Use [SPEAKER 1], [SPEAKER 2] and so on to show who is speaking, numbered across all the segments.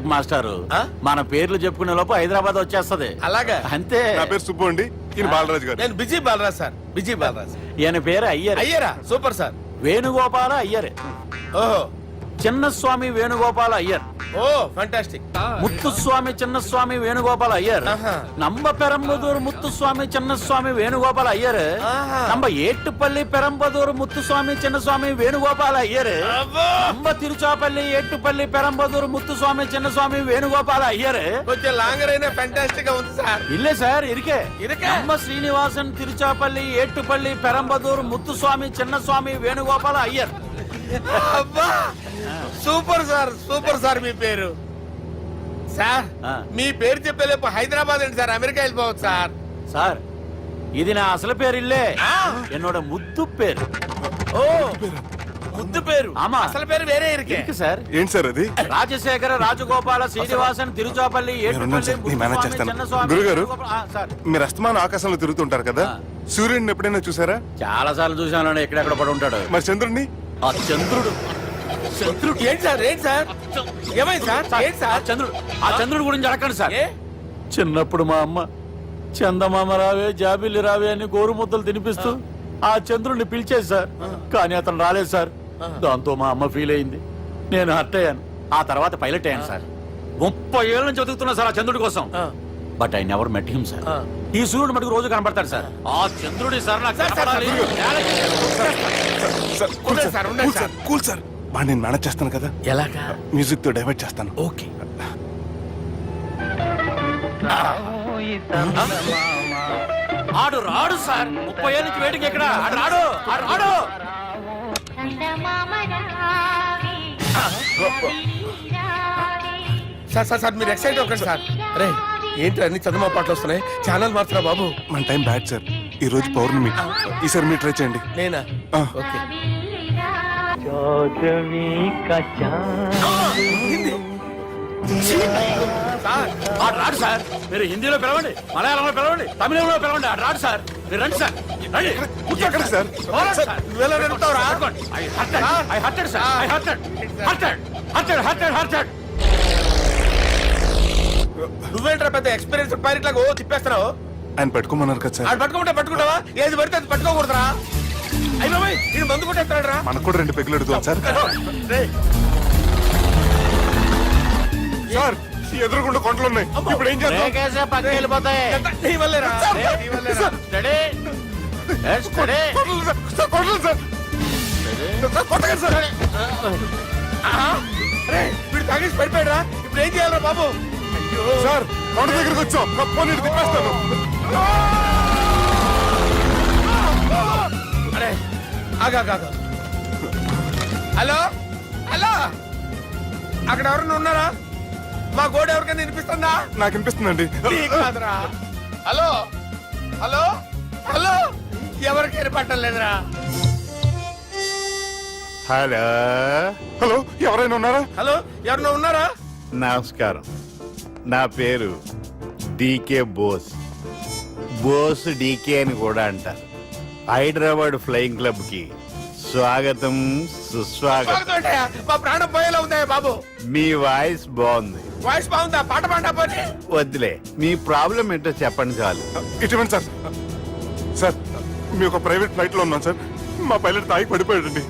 [SPEAKER 1] చెప్పు మాస్టారు. మన పేర్లు చెప్పుకునే లోపు హైదరాబాద్ వచ్చేస్తది.
[SPEAKER 2] అలాగా?
[SPEAKER 1] అంతే.
[SPEAKER 3] నా పేరు సుబ్బు అండి, ఈయన బాలరాజు గారు.
[SPEAKER 2] నేను busy Balaraj sir, busy Balaraj.
[SPEAKER 1] ఈయన పేరు అయ్యర్.
[SPEAKER 2] అయ్యరా? Super sir.
[SPEAKER 1] వేణుగోపాల అయ్యర్.
[SPEAKER 2] ఓహో.
[SPEAKER 1] చిన్నస్వామి వేణుగోపాల అయ్యర్.
[SPEAKER 2] Oh fantastic.
[SPEAKER 1] ముత్తుస్వామి చిన్నస్వామి వేణుగోపాల అయ్యర్. நம்ம பெரம்பதூர் முத்துசுவாமி சின்னசுவாமி வேணுகோபால ஐயர். நம்ம ஏட்டுப்பள்ளி பெரம்பதூர் முத்துசுவாமி சின்னசுவாமி வேணுகோபால ஐயர். நம்ம திருச்சாப்பள்ளி ஏட்டுப்பள்ளி பெரம்பதூர் முத்துசுவாமி சின்னசுவாமி வேணுகோபால ஐயர்.
[SPEAKER 2] కొంచెం లాంగర్ అయినా ఫంటాస్టిక్ గా ఉంది సార్.
[SPEAKER 1] இல்ல சார் இருக்கே. நம்ம ஸ்ரீனிவாசன் திருச்சாப்பள்ளி ஏட்டுப்பள்ளி பெரம்பதூர் முத்துசுவாமி சின்னசுவாமி வேணுகோபால ஐயர்.
[SPEAKER 2] అబ్బా సూపర్ సార్, సూపర్ సార్. మీ పేరు సార్, మీ పేరు చెప్పేలేపు హైదరాబాద్ అండి సార్, అమెరికా వెళ్ళిపోవచ్చు సార్.
[SPEAKER 1] సార్ ఇది నా అసలు పేరు ఇల్లే, என்னோட ముద్దు పేరు.
[SPEAKER 2] ఓ ముద్దు పేరు.
[SPEAKER 1] ఆమా.
[SPEAKER 2] అసలు పేరు వేరే ఇருக்கு
[SPEAKER 1] సార్.
[SPEAKER 3] ఏంటి సార్ అది?
[SPEAKER 1] రాజశేఖర రాజగోపాల శ్రీనివాసన్ తిరుచాపల్లి
[SPEAKER 3] గురుగారు, మీరు అస్తమానం ఆకాశంలో తిరుగుతుంటారు కదా, సూర్యుడిని ఎప్పుడైనా చూసారా?
[SPEAKER 1] చాలా సార్లు చూసాను. ఎక్కడెక్కడ పడి ఉంటాడు.
[SPEAKER 3] మరి చంద్రుడిని?
[SPEAKER 1] ఆ చంద్రుడు.
[SPEAKER 2] చంద్రుడు ఏంటి సార్? ఏంటి సార్? ఏమైంది సార్? ఏంటి సార్?
[SPEAKER 1] చంద్రుడు. ఆ చంద్రుడు గురించి అడగండి సార్. చిన్నప్పుడు మా అమ్మ చందమామ రావే జాబిల్లి రావే అని గోరు ముద్దలు తినిపిస్తూ ఆ చంద్రుడిని పిలిచేది సార్. కానీ అతను రాలేదు సార్. దాంతో మా అమ్మ ఫీల్ అయింది, నేను హర్ట్ అయ్యాను. ఆ తర్వాత పైలట్ అయ్యాను సార్. 30 ఏళ్ళ నుంచి చదువుతున్నా సార్ ఆ చంద్రుడి కోసం. But I never met him sir. ఈ సూర్యుడు మటుకు రోజు కనబడతాడు సార్. ఆ చంద్రుడి సార్ నాకు కనపడాలి.
[SPEAKER 3] కూల్ సార్, బాగా నేను మేనేజ్ చేస్తాను కదా.
[SPEAKER 2] ఎలాగా?
[SPEAKER 3] మ్యూజిక్ తో డైవర్ట్ చేస్తాను.
[SPEAKER 2] ఓకే.
[SPEAKER 1] ఆడు రాడు సార్. 30 ఏళ్ళ నుంచి వెయిటింగ్ ఎక్కడ? ఆడు రాడు, ఆడు రాడు.
[SPEAKER 2] సార్ సార్ సార్ మీరు ఎక్సైట్ అవ్వకండి సార్. అరే ఏంటి అన్ని చందమా పాటలు వస్తున్నాయి, ఛానల్ మార్చరా బాబు.
[SPEAKER 3] మన టైం బ్యాడ్ సార్, ఈ రోజు పౌర్ణమి. ఈసారి మీరు ట్రై చేయండి.
[SPEAKER 2] నేనా? ఓకే.
[SPEAKER 1] ఆడు రాడు సార్. మీరు హిందీలో పిలవండి, మలయాళంలో పిలవండి, తమిళంలో పిలవండి. ఆడు రాడు సార్. మీరు రండి సార్, రండి.
[SPEAKER 3] ఎక్కడ సార్?
[SPEAKER 2] నువ్వేంట్రా పెద్ద ఎక్స్పీరియన్స్ పైరెట్ లాగా ఓ తిప్పేస్తున్నావు?
[SPEAKER 3] ఆయన పట్టుకోమన్నారు కదా సార్.
[SPEAKER 2] ఆయన పట్టుకుంటావా? ఏది పడితే అది పట్టుకోకూడదురా. అయ్యో ఇది మందు కొట్టేస్తాడు రా.
[SPEAKER 3] మనకు కూడా 2 పెగ్గులు అడుగుతాం సార్. సార్ ఎదురుకుండా కొండలు ఉన్నాయి, ఇప్పుడు ఏం చేద్దాం?
[SPEAKER 1] పక్కకి వెళ్ళిపోతాయి.
[SPEAKER 2] నీ వల్లేరా. వీడు తాగేసి పడిపోయాడురా. ఇప్పుడు ఏం చేయాలరా బాబు?
[SPEAKER 3] సార్ కొండ దగ్గరికి వచ్చాం, పోనీ తిప్పేస్తాను.
[SPEAKER 2] అరే ఆగా. హలో హలో, అక్కడ ఎవరన్నా ఉన్నారా? మా గోడ ఎవరికైనా వినిపిస్తుందా?
[SPEAKER 3] నాకు వినిపిస్తుందండి.
[SPEAKER 2] హలో హలో హలో, ఎవరికి వినపట్టలేదురా.
[SPEAKER 3] హలో హలో, ఎవరైనా ఉన్నారా?
[SPEAKER 2] హలో ఎవరన్నా ఉన్నారా?
[SPEAKER 4] నమస్కారం, నా పేరు డీకే బోస్. బోస్ డీకే అని కూడా అంటారు. హైదరాబాద్ ఫ్లయింగ్ క్లబ్ కి స్వాగతం, సుస్వాగతం.
[SPEAKER 2] మా ప్రాణం పోయేలా ఉందా బాబు?
[SPEAKER 4] మీ వాయిస్ బాగుంది.
[SPEAKER 2] వాయిస్ బాగుందా? పాట పాడా పోనీ.
[SPEAKER 4] వద్దులే, మీ ప్రాబ్లం ఏంటో చెప్పండి చాలు.
[SPEAKER 3] ఇటువంటి సార్, సార్ మీ ఒక ప్రైవేట్ ఫ్లైట్ లో ఉన్నాం సార్. మా పైలట్ తాగి పడిపోయాడండి.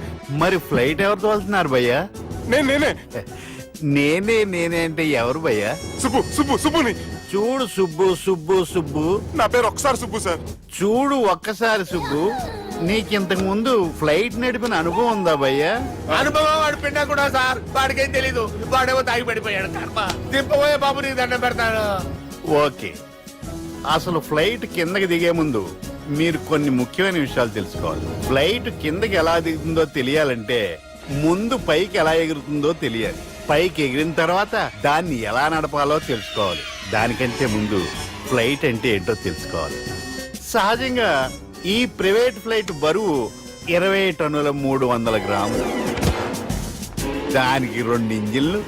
[SPEAKER 4] మరి ఫ్లైట్ ఎవరు తోలుతున్నారు భయ్యా? నేనే అంటే ఎవరు భయ్యా?
[SPEAKER 3] సుబ్బుని.
[SPEAKER 4] చూడు సుబ్బు,
[SPEAKER 3] నా పేరు ఒకసారి సుబ్బు సార్.
[SPEAKER 4] చూడు ఒక్కసారి సుబ్బు, నీకింతకు ముందు ఫ్లైట్ నడిపిన అనుభవం ఉందా భయ్యా?
[SPEAKER 2] అనుభవం వాడు పిన్నా కూడా సార్, వాడికేం తెలీదు. వాడేమో తాగి పడిపోయాడు. దింపబోయే బాబు నీకు దండం పెడతాడు.
[SPEAKER 4] ఓకే, అసలు ఫ్లైట్ కిందకి దిగే ముందు మీరు కొన్ని ముఖ్యమైన విషయాలు తెలుసుకోవాలి. ఫ్లైట్ కిందకి ఎలా దిగుతుందో తెలియాలంటే ముందు పైకి ఎలా ఎగురుతుందో తెలియాలి. పైకి ఎగిరిన తర్వాత దాన్ని ఎలా నడపాలో తెలుసుకోవాలి. దానికంటే ముందు ఫ్లైట్ అంటే ఏంటో తెలుసుకోవాలి. సహజంగా ఈ ప్రైవేట్ ఫ్లైట్ బరువు 20 టన్నుల 300 గ్రాములు. దానికి 2 ఇంజిన్లు,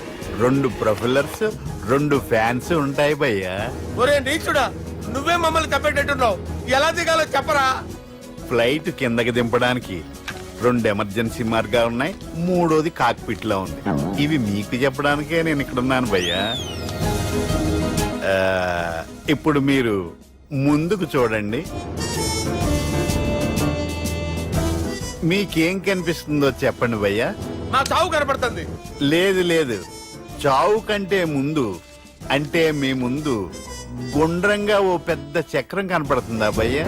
[SPEAKER 4] 2 ప్రొపెల్లర్స్, 2 ఫ్యాన్స్ ఉంటాయి భయ్యా.
[SPEAKER 2] ఒరే నీచుడా, నువ్వే మమ్మల్ని తప్పేటట్టున్నావు. ఎలా దిగాలో చెప్పరా?
[SPEAKER 4] ఫ్లైట్ కిందకి దింపడానికి 2 ఎమర్జెన్సీ మార్గాలు ఉన్నాయి, 3వది కాక్పిట్ లో ఉంది. ఇవి మీకు చెప్పడానికే నేను ఇక్కడ ఉన్నాను భయ్యా. ఇప్పుడు మీరు ముందుకు చూడండి. మీకేం కనిపిస్తుందో చెప్పండి భయ్యా.
[SPEAKER 2] మా చావు కనపడుతుంది.
[SPEAKER 4] లేదు లేదు, చావు కంటే ముందు అంటే మీ ముందు గుండ్రంగా ఓ పెద్ద చక్రం కనపడుతుందా భయ్యా?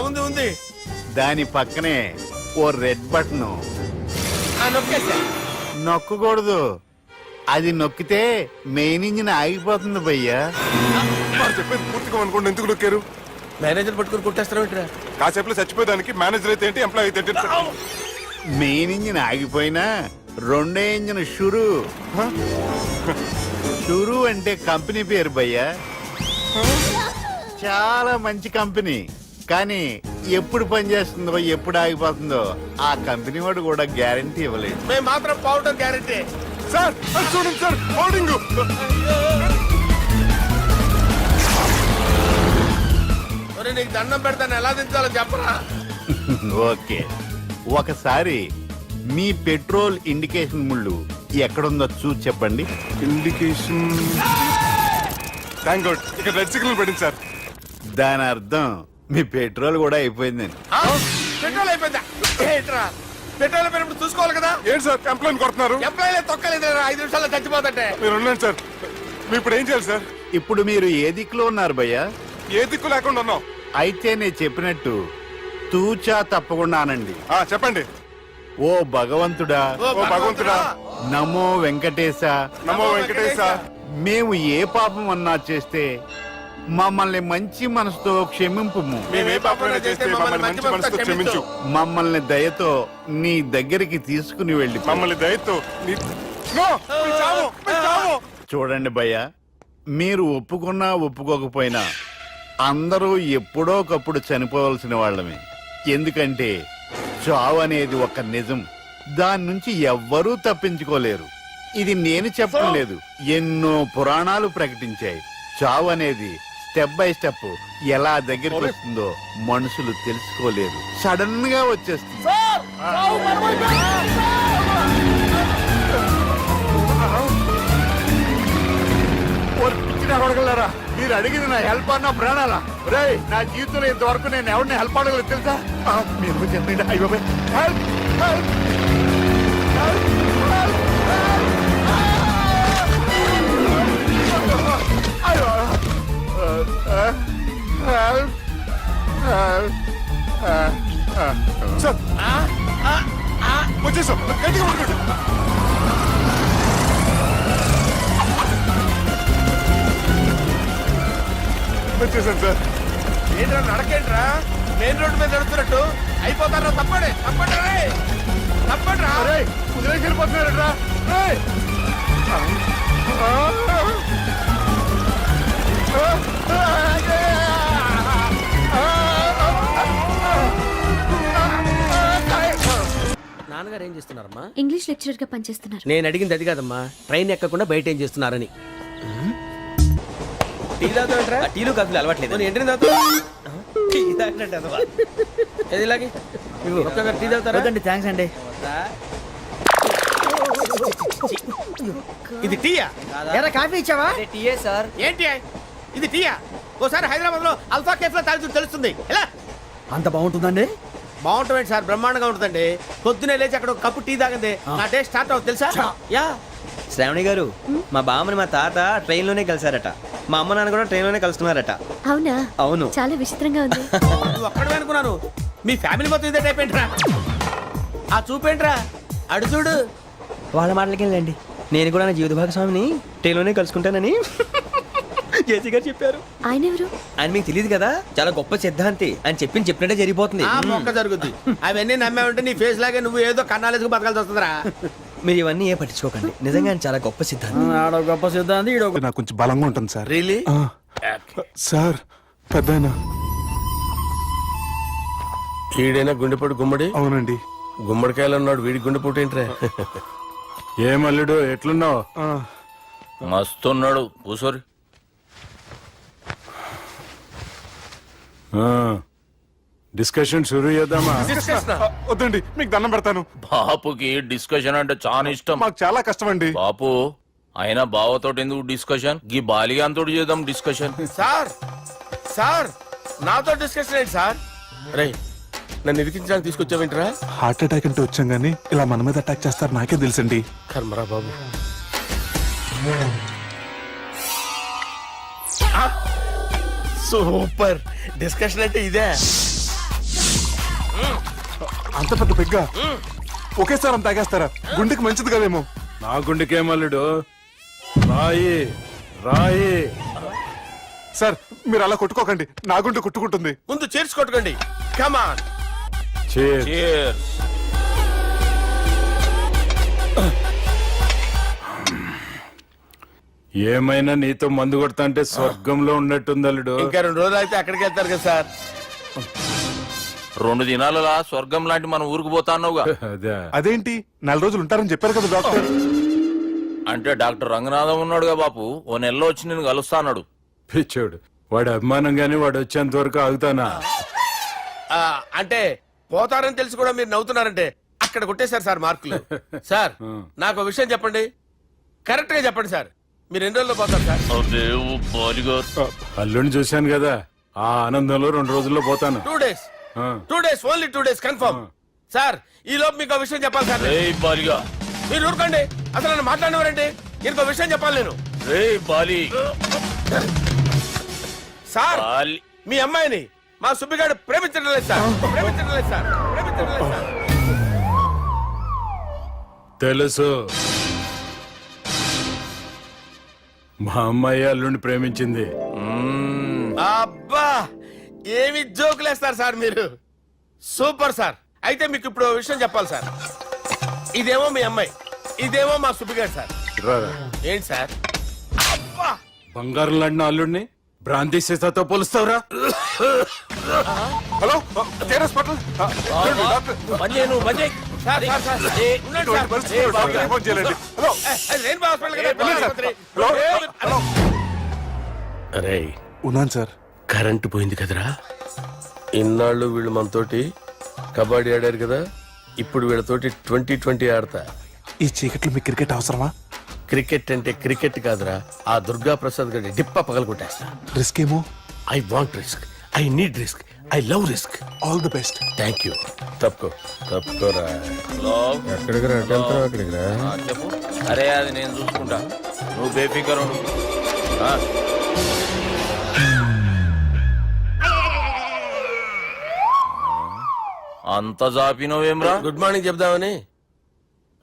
[SPEAKER 2] ఉంది ఉంది.
[SPEAKER 4] దాని పక్కనే ఓ రెడ్ బటన్.
[SPEAKER 2] నొక్కేసా.
[SPEAKER 4] నొక్కకూడదు, అది నొక్కితే మెయిన్ ఇంజిన్ ఆగిపోతుంది భయ్యా.
[SPEAKER 3] వాడు చెప్పేది పూర్తిగా అనుకోండి, ఎందుకు నొక్కారు?
[SPEAKER 2] మేనేజర్ పట్టుకుని కుట్టేస్తారా?
[SPEAKER 3] కాసేపులో చచ్చిపోయేదానికి మేనేజర్ అయితే ఏంటి, ఎంప్లాయ్ అయితే ఏంటి?
[SPEAKER 4] మెయిన్ ఇంజిన్ ఆగిపోయినా 2వ ఇంజిన్ షురు. షురు అంటే కంపెనీ పేరు భయ్యా. చాలా మంచి కంపెనీ, కానీ ఎప్పుడు పనిచేస్తుందో ఎప్పుడు ఆగిపోతుందో ఆ కంపెనీ వాడు కూడా గ్యారంటీ ఇవ్వలేదు.
[SPEAKER 2] మేము మాత్రం పోవటం గ్యారెంటీ.
[SPEAKER 3] సార్ అది చూడండి సార్, హోర్డింగ్.
[SPEAKER 2] నీకు దండం పెడతాను, ఎలా దించాలో చెప్పరా?
[SPEAKER 4] ఓకే, ఒకసారి మీ పెట్రోల్ ఇండికేషన్ ముళ్ళు ఎక్కడుందో చూసి చెప్పండి.
[SPEAKER 3] ఇండికేషన్. థ్యాంక్ గాడ్, ఇక్కడ రెడ్ సిగ్నల్ పడింది సార్.
[SPEAKER 4] దాని అర్థం మీ పెట్రోల్ కూడా అయిపోయిందని.
[SPEAKER 2] పెట్రోల్ అయిపోయిందా? ఏంట్రా పెట్రోల్ అయిపోయినప్పుడు చూసుకోవాలి కదా.
[SPEAKER 3] ఏంటి సార్ ఎంప్లాయ్ కొడుతున్నారు?
[SPEAKER 2] ఎంప్లాయీ తొక్కలేదు, 5 నిమిషాల్లో చచ్చిపోతుంటే.
[SPEAKER 3] మీరు ఉండండి సార్, మీరు ఇప్పుడు ఏం చేయాలి సార్?
[SPEAKER 4] ఇప్పుడు మీరు ఏ దిక్కులో ఉన్నారు భయ్యా?
[SPEAKER 3] ఏ దిక్కు లేకుండా ఉన్నాం.
[SPEAKER 4] అయితే నేను చెప్పినట్టు తూచా తప్పకుండా అనండి.
[SPEAKER 3] చెప్పండి.
[SPEAKER 4] ఓ భగవంతుడా,
[SPEAKER 2] ఓ
[SPEAKER 3] భగవంతుడా,
[SPEAKER 4] నమో వెంకటేశ,
[SPEAKER 3] నమో వెంకటేశ.
[SPEAKER 4] మేము ఏ పాపం అన్నా చేస్తే మమ్మల్ని మంచి మనసుతో క్షమింపుము.
[SPEAKER 3] మేమే పాపమైనా చేస్తే మమ్మల్ని మంచి మనసుతో క్షమించు.
[SPEAKER 4] మమ్మల్ని దయతో నీ దగ్గరికి తీసుకుని వెళ్ళి
[SPEAKER 3] మమ్మల్ని దయతో నో, మీ చావు, మీ చావు.
[SPEAKER 4] చూడండి భయ్య, మీరు ఒప్పుకున్నా ఒప్పుకోకపోయినా అందరూ ఎప్పుడో ఒకప్పుడు చనిపోవలసిన వాళ్ళమే. ఎందుకంటే చావు అనేది ఒక నిజం, దాని నుంచి ఎవ్వరూ తప్పించుకోలేరు. ఇది నేను చెప్పడం లేదు, ఎన్నో పురాణాలు ప్రకటించాయి. చావు అనేది స్టెప్ బై స్టెప్ ఎలా దగ్గరికి వస్తుందో మనుషులు తెలుసుకోలేరు, సడన్ గా వచ్చేస్తుంది. అడగలరా, మీరు అడిగింది నా హెల్ప్ అన్న ప్రాణాలా? రే, నా జీవితంలో ఇంతవరకు నేను ఎవరిని హెల్ప్ అడగలేదు తెలుసా? మీరు చెప్పండి. అయ్యో హెల్ప్, హెల్ప్,
[SPEAKER 3] సార్ వచ్చేసాం, గట్టిగా పట్టుకోండి. వచ్చేసాను సార్.
[SPEAKER 2] ఏంట్రా నడకేంట్రా? మెయిన్ రోడ్డు మీద నడుస్తున్నట్టు అయిపోతారా? తప్పండి, తప్పండి రే, తప్పండి రా.
[SPEAKER 4] కుదిరేసి వెళ్ళిపోతున్నారట్రా.
[SPEAKER 5] నాన్నగారు ఏం చేస్తున్నారమ్మా?
[SPEAKER 6] ఇంగ్లీష్ లెక్చరర్ గా పనిచేస్తున్నారు.
[SPEAKER 5] నేను అడిగింది అది కాదమ్మా, ట్రైన్ ఎక్కకుండా బయట ఏం చేస్తున్నారని. టీ తాగుతాంట్రా? టీలు కాఫీలు అలవాట్లేదు. ఎంట్రీ తాగుతా ఏది ఇలాగే ఒక్కగారు టీ తాగుతారా?
[SPEAKER 7] థ్యాంక్స్ అండి.
[SPEAKER 5] ఇది టీయా?
[SPEAKER 7] ఎరా కాఫీ ఇచ్చావా?
[SPEAKER 5] టీయే సార్. ఏంటి ఇది టీయా? ఓసారి హైదరాబాద్ లో అల్ఫా కేఫ్ లో తాగుతూ తెలుస్తుంది. ఎలా
[SPEAKER 7] అంత బాగుంటుందండి?
[SPEAKER 5] బాగుంటుంది సార్, బ్రహ్మాండంగా ఉంటుందండి. పొద్దునే లేచి అక్కడ ఒక కప్పు టీ తాగింది నా డే స్టార్ట్ అవుతుంది తెలుసా? యా.
[SPEAKER 8] శ్రావణి గారు, మా బామ్మని మా తాత ట్రైన్ లోనే కలిసారట, మా అమ్మ నాన్న కూడా ట్రైన్ లోనే కలుస్తున్నారట.
[SPEAKER 6] అవునా?
[SPEAKER 8] అవును.
[SPEAKER 6] చాలా విచిత్రంగా ఉంది.
[SPEAKER 5] నువ్వు ఒక్కడే అనుకున్నాను, మీ ఫ్యామిలీ మొత్తం ఇదే టైప్ ఏంట్రా? ఆ చూపేంట్రా, అడు చూడు.
[SPEAKER 8] వాళ్ళ మాటలకి వెళ్ళండి, నేను కూడా నా జీవిత భాగస్వామిని ట్రైన్ లోనే కలుసుకుంటానని జేసీ గారు చెప్పారు.
[SPEAKER 6] ఆయన ఎవరు?
[SPEAKER 8] ఆయన మీకు తెలియదు కదా, చాలా గొప్ప సిద్ధాంతి అని చెప్పినట్టే జరిగిపోతుంది.
[SPEAKER 5] ఆ మొక్క జరుగుద్ది. అవన్నీ నమ్మే ఉంటే నీ ఫేస్ లాగే నువ్వు ఏదో కన్నాలేసుకు బతకాల్సి వస్తుందిరా.
[SPEAKER 8] మీరు ఇవన్నీ ఏ పట్టించుకోకండి, నిజంగా ఆయన చాలా గొప్ప సిద్ధాంతి.
[SPEAKER 7] ఆడో గొప్ప సిద్ధాంతి, ఈడో
[SPEAKER 3] నాకు కొంచెం బలంగా ఉంటుంది సార్.
[SPEAKER 2] రియలీ?
[SPEAKER 3] సార్ పెద్దయినా.
[SPEAKER 2] ఈడైనా గుండెపోటు గుమ్మడి?
[SPEAKER 3] అవునండి.
[SPEAKER 2] గుమ్మడికాయలు ఉన్నాడు, వీడి గుండెపోటు ఏంట్రా?
[SPEAKER 1] ఏం అల్లుడు ఎట్లున్నావు? మస్తున్నాడు, కూసోరి.
[SPEAKER 9] డిస్కషన్ షురూ చేద్దామా?
[SPEAKER 2] డిస్కషన్
[SPEAKER 3] వద్దండి, మీకు దండం పెడతాను.
[SPEAKER 1] బాపుకి డిస్కషన్ అంటే చాలా ఇష్టం.
[SPEAKER 3] మాకు చాలా కష్టం అండి.
[SPEAKER 1] బాపు అయినా బావతోటి ఎందుకు డిస్కషన్? గీ బాలిగాంతోటి చేద్దాం డిస్కషన్.
[SPEAKER 2] సార్ సార్ నాతో డిస్కషన్ ఏంటి సార్? రే నన్ను ఇరికించడానికి తీసుకొచ్చావేంట్రా?
[SPEAKER 3] హార్ట్ అటాక్ అంటే వచ్చాం గానీ ఇలా మన మీద అటాక్ చేస్తారు నాకే తెలుసండి.
[SPEAKER 2] కర్మరా బాబు. సూపర్ డిస్కషన్ అంటే ఇదే.
[SPEAKER 3] అంత పెద్ద పెగ్గ ఒకేసారి అంత తాగేస్తారా? గుండెకి మంచిది కదేమో.
[SPEAKER 9] నా గుండెకేమల్లుడు, రాయి రాయి.
[SPEAKER 3] సార్ మీరు అలా కొట్టుకోకండి, నా గుండె కొట్టుకుంటుంది.
[SPEAKER 2] ముందు చేర్చి కొట్టుకోండి. కమాన్.
[SPEAKER 9] Cheers.
[SPEAKER 1] Cheers.
[SPEAKER 9] ఏమైనా నీతో మందు కొడతా అంటే స్వర్గంలో ఉన్నట్టుంది అల్లుడు.
[SPEAKER 2] ఇంకా 2 రోజులు అయితే అక్కడికి వెళ్తారు కదా సార్.
[SPEAKER 1] 2 దినాలలా స్వర్గం లాంటి మన ఊరికి పోతా అన్నావుగా.
[SPEAKER 9] అదే
[SPEAKER 3] అదేంటి 4 రోజులు ఉంటారని చెప్పారు కదా డాక్టర్.
[SPEAKER 1] అంటే డాక్టర్ రంగనాథం ఉన్నాడుగా బాపు, ఓ నెలలో వచ్చి నేను కలుస్తా అన్నాడు.
[SPEAKER 9] పిచ్చోడు, వాడి అభిమానం గాని వాడు వచ్చేంత వరకు ఆగుతానా?
[SPEAKER 2] అంటే పోతారని తెలిసి కూడా మీరు నవ్వుతున్నారంటే అక్కడ కొట్టేశారు సార్ మార్కులు. సార్ నాకు ఒక విషయం చెప్పండి, కరెక్ట్ గా చెప్పండి సార్. మీరు ఎన్ని రోజుల్లో పోతారు సార్?
[SPEAKER 9] అల్లుడిని చూశాను కదా, ఆ ఆనందంలో 2 రోజుల్లో పోతాను.
[SPEAKER 2] 2 days. 2 days, only 2 days confirm. Sir ఈ లోపు మీకు ఒక విషయం చెప్పాలి సార్.
[SPEAKER 1] బాలిగా
[SPEAKER 2] మీరు ఊరుకోండి, అసలు నన్ను మాట్లాడినవారండి. ఇంకో విషయం చెప్పాలి నేను.
[SPEAKER 1] బాలి
[SPEAKER 2] సార్
[SPEAKER 1] బాలి
[SPEAKER 2] మీ అమ్మాయిని మా సుబ్బిగాడు ప్రేమించడం లేదు సార్. ప్రేమించడం లేదు సార్. ప్రేమించడం లేదు సార్.
[SPEAKER 9] తెలుసు, మా అమ్మాయి అల్లుడిని ప్రేమించింది.
[SPEAKER 2] అబ్బా ఏమి జోకులేస్తారు సార్ మీరు. Super sir. అయితే మీకు ఇప్పుడు ఓ విషయం చెప్పాలి సార్. ఇదేమో మీ అమ్మాయి, ఇదేమో మా సుబ్బిగాడు సార్.
[SPEAKER 9] రారా.
[SPEAKER 2] ఏంటి సార్? అబ్బా
[SPEAKER 9] బంగారం లాంటి అల్లుడిని భ్రాంతి సీతతో పోలుస్తావురా?
[SPEAKER 3] Hello care hospital.
[SPEAKER 2] బంద్ చేయి, నువ్వు బంద్ చేయి. సార్ సార్ సార్ ఉండండి సార్.
[SPEAKER 3] ఫోన్ చేయండి. హలో
[SPEAKER 2] రెయిన్బో హాస్పిటల్ కదా,
[SPEAKER 3] వెళ్ళండి సార్.
[SPEAKER 2] ఆసుపత్రి.
[SPEAKER 3] హలో
[SPEAKER 2] అరే
[SPEAKER 3] ఉన్నాను సార్.
[SPEAKER 2] కరెంటు పోయింది కదరా. ఇన్నాళ్ళు వీళ్ళు మనతోటి కబడ్డీ ఆడారు కదా, ఇప్పుడు వీళ్ళతోటి 2020 ఆడతా.
[SPEAKER 3] ఈ చీకట్లో మీకు క్రికెట్ అవసరమా?
[SPEAKER 2] క్రికెట్ అంటే క్రికెట్ కాదురా, ఆ దుర్గా ప్రసాద్ గారి డిప్ప పగల కొట్టేస్తా.
[SPEAKER 3] రిస్క్ ఏమో.
[SPEAKER 2] I want risk, I need risk, I love risk.
[SPEAKER 3] All the best.
[SPEAKER 2] Thank you. తప్పుకోరా. ఎక్కడికి రా? అక్కడికి రా.
[SPEAKER 1] చెప్పు. అరే అది నేను చూసుకుంటా, నువ్వు బేఫికర్ ఉండు. అంత జాపినవేమ్రా?
[SPEAKER 2] గుడ్ మార్నింగ్ చెప్దామని.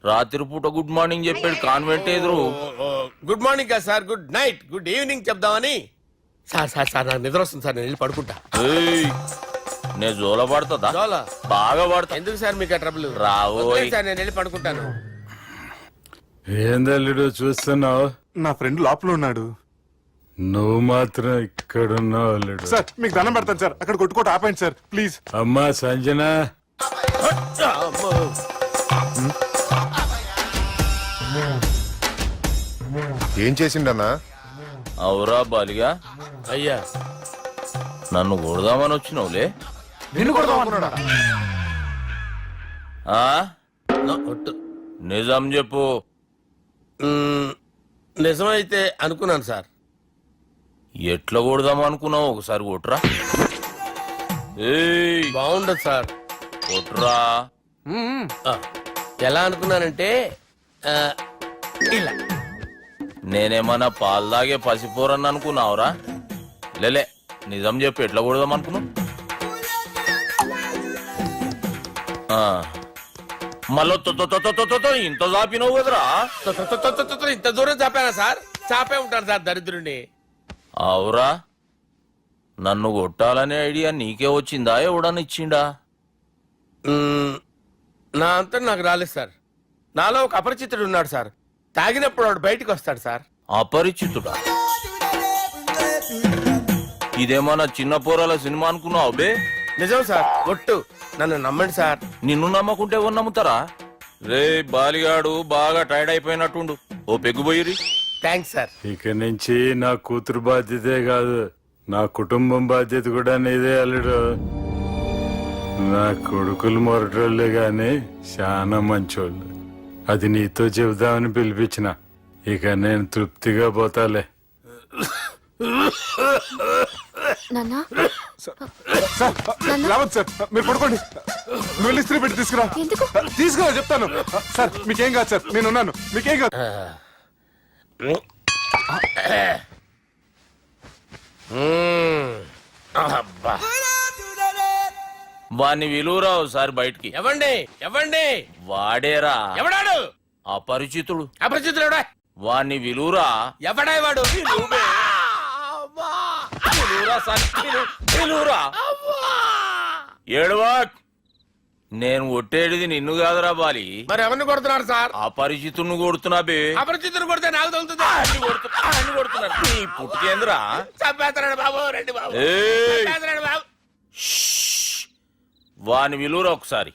[SPEAKER 1] రాత్రి పూట గుడ్ మార్నింగ్ చెప్పాడు కాన్వెంట్ ఎదురు.
[SPEAKER 2] గుడ్ మార్నింగ్ కాదు sir, good night, good evening చెప్దామని. సార్ సార్ సార్ నాకు నిద్ర వస్తుంది సార్, నేను వెళ్ళి పడుకుంటా.
[SPEAKER 1] ఏయ్, నేను జోల పడుతుందా?
[SPEAKER 2] జోలా?
[SPEAKER 1] బాగా పడతా.
[SPEAKER 2] ఎందుకు సార్ మీకు ఆ ట్రబుల్?
[SPEAKER 1] రావోయ్.
[SPEAKER 2] వదిలేయ్ సార్, నేను వెళ్ళి పడుకుంటాను.
[SPEAKER 9] ఏందల్లుడు చూస్తున్నావు?
[SPEAKER 3] నా ఫ్రెండ్ లోపల ఉన్నాడు.
[SPEAKER 9] నువ్వు మాత్రం ఇక్కడున్నావు అల్లుడు.
[SPEAKER 3] సార్ మీకు దండం పెడతాను సార్, అక్కడ కొట్టుకోట ఆపండి సార్ ప్లీజ్.
[SPEAKER 9] అమ్మా సంజన,
[SPEAKER 2] అమ్మో.
[SPEAKER 10] ఏం చేసిండన్నా?
[SPEAKER 1] అవురా బాలిగా,
[SPEAKER 2] అయ్యా
[SPEAKER 1] నన్ను కొడదామని వచ్చినావులే.
[SPEAKER 3] నిన్ను కొడదామన్నాడా?
[SPEAKER 1] ఆ?
[SPEAKER 2] ఒట్టు.
[SPEAKER 1] నిజం చెప్పు.
[SPEAKER 2] నిజమైతే అనుకున్నాను సార్.
[SPEAKER 1] ఎట్లా కొడదాం అనుకున్నావు? ఒకసారి కొట్రా. ఏయ్,
[SPEAKER 2] బాగుండదు సార్.
[SPEAKER 1] కొట్రా.
[SPEAKER 2] ఆ, ఎలా అనుకున్నానంటే ఆ, ఇలా.
[SPEAKER 1] నేనేమన్నా పాలు తాగే పసిపోరని అనుకున్నావురా? లేలే, నిజం చెప్పు, ఎట్లా కొడదాం అనుకున్నావు? మళ్ళీ ఇంత చాపినావు కదరా?
[SPEAKER 2] ఇంత దూరం చాపానా సార్? చాపే ఉంటాను సార్ దరిద్రుడిని.
[SPEAKER 1] అవురా, నన్ను కొట్టాలనే ఐడియా నీకే వచ్చిందా? ఎవడన్నా ఇచ్చిండా?
[SPEAKER 2] నా అంతా నాకు రాలేదు సార్. నాలో ఒక అపరిచితుడు ఉన్నాడు సార్. తాగినప్పుడు వాడు బయటకు వస్తాడు సార్.
[SPEAKER 1] అపరిచితుడా? ఇదేమన్నా చిన్న పోరాల సినిమా అనుకున్నావు బే?
[SPEAKER 2] నిజం సార్, ఒట్టు. నన్ను నమ్మండి సార్.
[SPEAKER 1] నిన్ను నమ్మకుంటే ఎవరు నమ్ముతారా? రే బాలిగాడు బాగా టైర్డ్ అయిపోయినట్టుండు, ఓ పెగ్గుబోయిరి.
[SPEAKER 2] Thanks sir.
[SPEAKER 9] ఇక నుంచి నా కూతురు బాధ్యతే కాదు, నా కుటుంబం బాధ్యత కూడా నీదే అల్లుడు. నా కొడుకులు మొరటోళ్ళే గాని చాలా మంచోళ్ళు. అది నీతో చెబుదామని పిలిపించిన. ఇక నేను తృప్తిగా పోతాలే.
[SPEAKER 6] నాన్న
[SPEAKER 3] సార్ రావద్దు సార్, మీరు పడుకోండి. నువ్వు వెళ్ళి ఇస్త్రీ పెట్టి తీసుకురా.
[SPEAKER 6] ఎందుకు?
[SPEAKER 3] తీసుకురా చెప్తాను. సార్ మీకేం కాదు సార్, నేను ఉన్నాను, మీకేం కాదు.
[SPEAKER 2] అబ్బా. వాణ్ణి విలువరా ఒకసారి బయటికి. ఎవండి ఎవండి వాడేరా. ఎవడాడు? అపరిచితుడు. అపరిచితుడు ఎవడా? వాణ్ణి విలువరా. ఎవడా వాడు? ఏడువా. నేను ఒట్టేడిది నిన్ను కాదురా బాలి. మరి ఎవరిని కొడుతున్నారు సార్? అపరిచితుడిని కొడుతున్నా బే. అపరిచితుడు కొడితే నాకు తగులుతుంది. అన్ని కొడుతున్నారు. నీ పుట్టుకేంద్రా? చంపేస్తున్నాడు బాబు. రండి బాబు. చంపేస్తున్నాడు బాబు. వాని విలువరా ఒకసారి.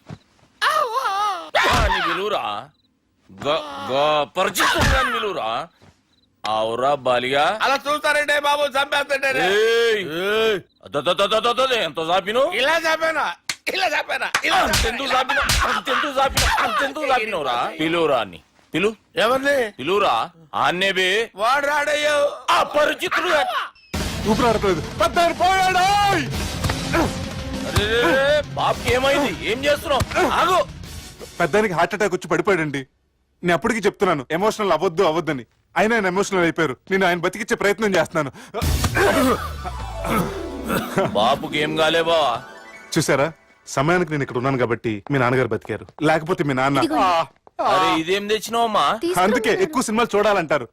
[SPEAKER 2] వాని విలువరా. పరిచితుడు విలువరా. అవురా బాలిగా. అలా చూస్తారంటే బాబు చంపేస్తాడే. ఎంత చాపిను? ఇలా చాపానా? ఇలా చాపానా? అంతెందుకు చాపిన? అంతెందుకు చాపిన? అంతెందుకు చాపినవురా? పిలువురా అని. పిలు. ఎవరిని పిలువురా? ఆన్నే బే. వాడు రాడయ్యో. అపరిచితుడు.
[SPEAKER 3] ఊపిరాడట్లేదు. పెద్ద పోయాడు.
[SPEAKER 2] బాబుకి ఏమైంది? ఏం చేస్తున్నావు? ఆగు.
[SPEAKER 3] పెద్దానికి హార్ట్ అటాక్ వచ్చి పడిపోయాడండి. నేను అప్పటికి చెప్తున్నాను ఎమోషనల్ అవ్వద్దని. ఆయన ఎమోషనల్ అయిపోయారు. నేను ఆయన బతికిచ్చే ప్రయత్నం చేస్తున్నాను.
[SPEAKER 2] బాబుకి ఏం కాలే బావా?
[SPEAKER 3] చూసారా, సమయానికి నేను ఇక్కడ ఉన్నాను కాబట్టి మీ నాన్నగారు బతికారు. లేకపోతే మీ నాన్న.
[SPEAKER 2] అరే ఇదేం తెచ్చినావమ్మా?
[SPEAKER 3] అందుకే ఎక్కువ సినిమాలు చూడాలంటారు.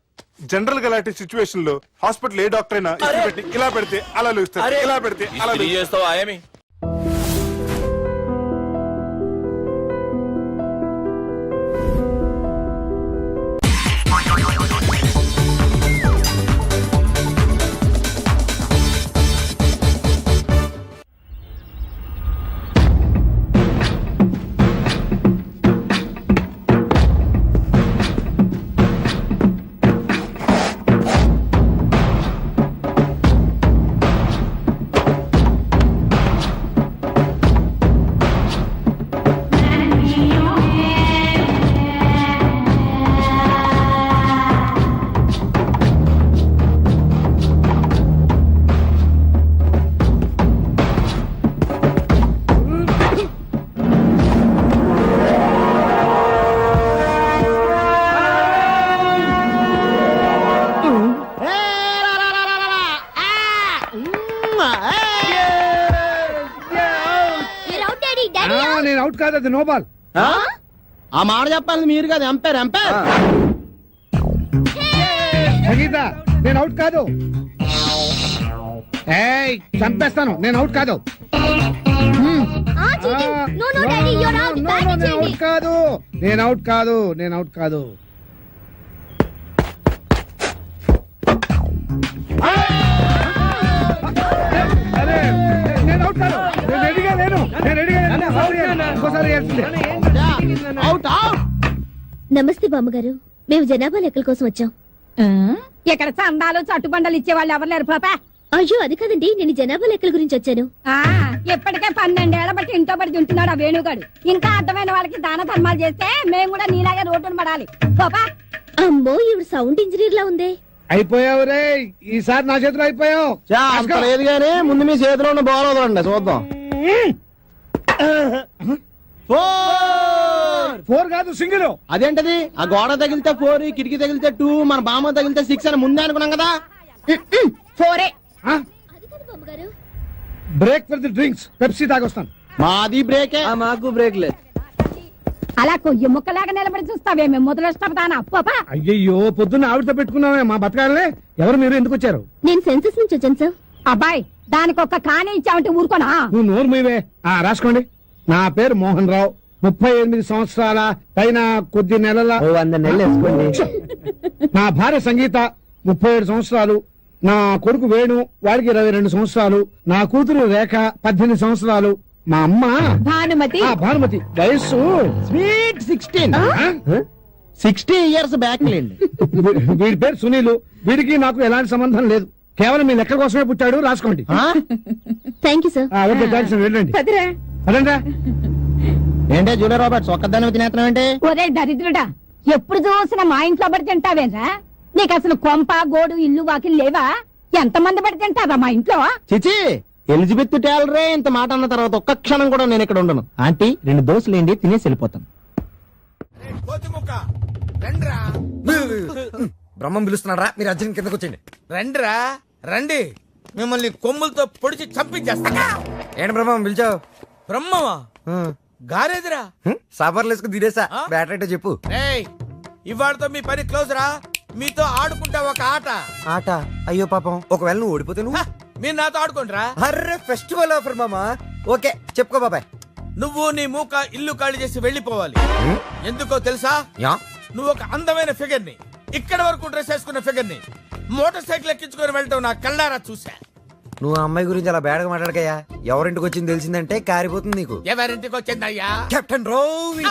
[SPEAKER 3] జనరల్ గా అలాంటి సిచ్యువేషన్ లో హాస్పిటల్ ఏ డాక్టర్ అయినా ఇస్త్రీ పెట్టి ఇలా పెడితే అలా లూస్తారు, ఇలా పెడితే అలా
[SPEAKER 2] చేస్తావా? ఏమి
[SPEAKER 7] నేను అవుట్ కాదు, అది నో బాల్.
[SPEAKER 5] ఆ మాట చెప్పాలి మీరు కదా. Umpire umpire.
[SPEAKER 7] సంగీత నేను అవుట్ కాదు. ఏయ్ చంపేస్తాను. నేను అవుట్ కాదు. నేను అవుట్ కాదు. నేను అవుట్ కాదు. నేను అవుట్ కాదు. అరే నేను అవుట్ కాదు. నేను రెడీగా లేను. నేను రెడీగా లేను. ఇంకోసారి
[SPEAKER 5] అవుట్ అవుట్.
[SPEAKER 6] నమస్తే బామ్మగారు, మేము జనాభా లెక్కల కోసం వచ్చాం.
[SPEAKER 11] ఇక్కడ చందాలు చట్టుబండలు ఇచ్చే వాళ్ళు ఎవరు లేరు పాపా.
[SPEAKER 6] అయ్యో అది కాదండి, నేను జనాభా లెక్కల గురించి వచ్చాను.
[SPEAKER 11] ఇప్పటికే 12 ఏళ్ల బట్టి ఇంట్లో పడి తింటున్నాడు ఆ వేణుగాడు. ఇంకా అర్థమైన వాళ్ళకి దాన ధర్మాలు చేస్తే మేము కూడా నీలాగే రోడ్డును పడాలి. పాపా.
[SPEAKER 6] అమ్మో ఇవి సౌండ్ ఇంజనీర్ లా ఉంది.
[SPEAKER 7] అయిపోయావు రే, ఈసారి నా చేతిలో అయిపోయావు.
[SPEAKER 5] లేదు గానీ ముందు మీ చేతిలో ఉన్న బాల్ వదలండి చూద్దాం.
[SPEAKER 7] 4 కాదు సింగిల్.
[SPEAKER 5] అదేంటది? ఆ గోడ తగిలితే 4, కిటికీ తగిలితే 2, మన బామ్మ తగిలితే 6 అని ముందే అనుకున్నాం కదా.
[SPEAKER 11] 4
[SPEAKER 7] break for the drinks. Pepsi తాగొస్తాను.
[SPEAKER 5] మాది బ్రేకే.
[SPEAKER 8] మాకు బ్రేక్ లేదు.
[SPEAKER 11] అలా కొయ్యి ముక్కలాగా నిలబడి చూస్తావే మేము మొదలెస్తాను పాపా.
[SPEAKER 7] అయ్యయ్యో పొద్దున్న ఆవిడతో పెట్టుకున్నామే మా బతకాలనే. ఎవరు మీరు? ఎందుకు వచ్చారు?
[SPEAKER 6] నేను సెన్సస్ నుంచి వచ్చాను సార్.
[SPEAKER 11] అబ్బాయి దానికి ఒక్క కానే ఇచ్చావంటే ఊరుకోనా?
[SPEAKER 7] నువ్వు నోరు మీవే. రాసుకోండి. నా పేరు మోహన్ రావు. 38 సంవత్సరాల పైన కొద్ది నెలల.
[SPEAKER 8] 100 నెలలు వేసుకోండి.
[SPEAKER 7] నా భార్య సంగీత 37 సంవత్సరాలు. నా కొడుకు వేణు, వాడికి 22 సంవత్సరాలు. నా కూతురు రేఖ 18 సంవత్సరాలు. మా అమ్మ
[SPEAKER 11] భానుమతి.
[SPEAKER 7] భానుమతి వయస్సు
[SPEAKER 5] స్వీట్ 16. 60 ఇయర్స్ బ్యాక్ లేండి.
[SPEAKER 7] వీడి పేరు సునీలు. వీడికి నాకు ఎలాంటి సంబంధం లేదు. కేవలం మీ లెక్క కోసమే పుట్టాడు. రాసుకోండి.
[SPEAKER 6] Thank you sir.
[SPEAKER 7] Okay thanks. వెళ్ళండి. పదండ్రా. ఏంటే జూలియా రాబర్ట్స్ ఒక్కదాన్ని తినేస్తున్నావు ఏంటి?
[SPEAKER 11] ఒరే దరిద్రుడా, ఎప్పుడు చూసినా మా ఇంట్లో పడి తింటావేరా? నీకు అసలు కొంప గోడు ఇల్లు వాకిలు లేవా? ఎంతమంది పడి తింటారా మా ఇంట్లో?
[SPEAKER 7] చిచి, ఎలిజబెత్ టేలరే ఇంత మాట అన్న తర్వాత ఒక్క క్షణం కూడా నేను ఇక్కడ ఉండను. ఆంటీ 2 దోశలు ఏంటి తినేసి వెళ్ళిపోతాను.
[SPEAKER 2] రండ్రా
[SPEAKER 5] బ్రహ్మం పిలుస్తున్నారా? మీరు అర్జున్ కిందకు వచ్చేయండి.
[SPEAKER 2] రండ్రా రండి, మిమ్మల్ని కొమ్ములతో పొడిచి చంపించేస్తా.
[SPEAKER 5] ఏంటి బ్రహ్మం పిలిచావు?
[SPEAKER 2] బ్రహ్మమా గారేదిరా?
[SPEAKER 5] సాబార్లు వేసుకుని తినేసా. బ్యాటరీ అంటే చెప్పు.
[SPEAKER 2] ఏయ్, ఇవాళతో మీ పని క్లోజ్ రా. మీతో ఆడుకుంటా ఒక ఆట.
[SPEAKER 5] ఆట? అయ్యో పాపం, ఒకవేళ నువ్వు ఓడిపోతే నువ్వు?
[SPEAKER 2] మీరు నాతో ఆడుకోండిరా.
[SPEAKER 5] అర్రే ఫెస్టివల్ ఆఫర్ మామా. ఓకే చెప్పుకో బాబాయ్.
[SPEAKER 2] నువ్వు నీ మూక ఇల్లు ఖాళీ చేసి వెళ్ళిపోవాలి. ఎందుకో తెలుసా?
[SPEAKER 5] యా
[SPEAKER 2] నువ్వు ఒక అందమైన ఫిగర్ ని, ఇక్కడ వరకు డ్రెస్ వేసుకున్న ఫిగర్ ని మోటార్ సైకిల్ ఎక్కించుకొని వెళ్ళటం నా కళ్ళారా చూసా.
[SPEAKER 5] నువ్వు ఆ అమ్మాయి గురించి అలా బేడగా మాట్లాడకయ్యా. ఎవరింటికి వచ్చింది తెలిసిందంటే కారిపోతుంది నీకు.
[SPEAKER 2] ఎవరింటికి వచ్చిందయ్యా?
[SPEAKER 5] కెప్టెన్ రోవి.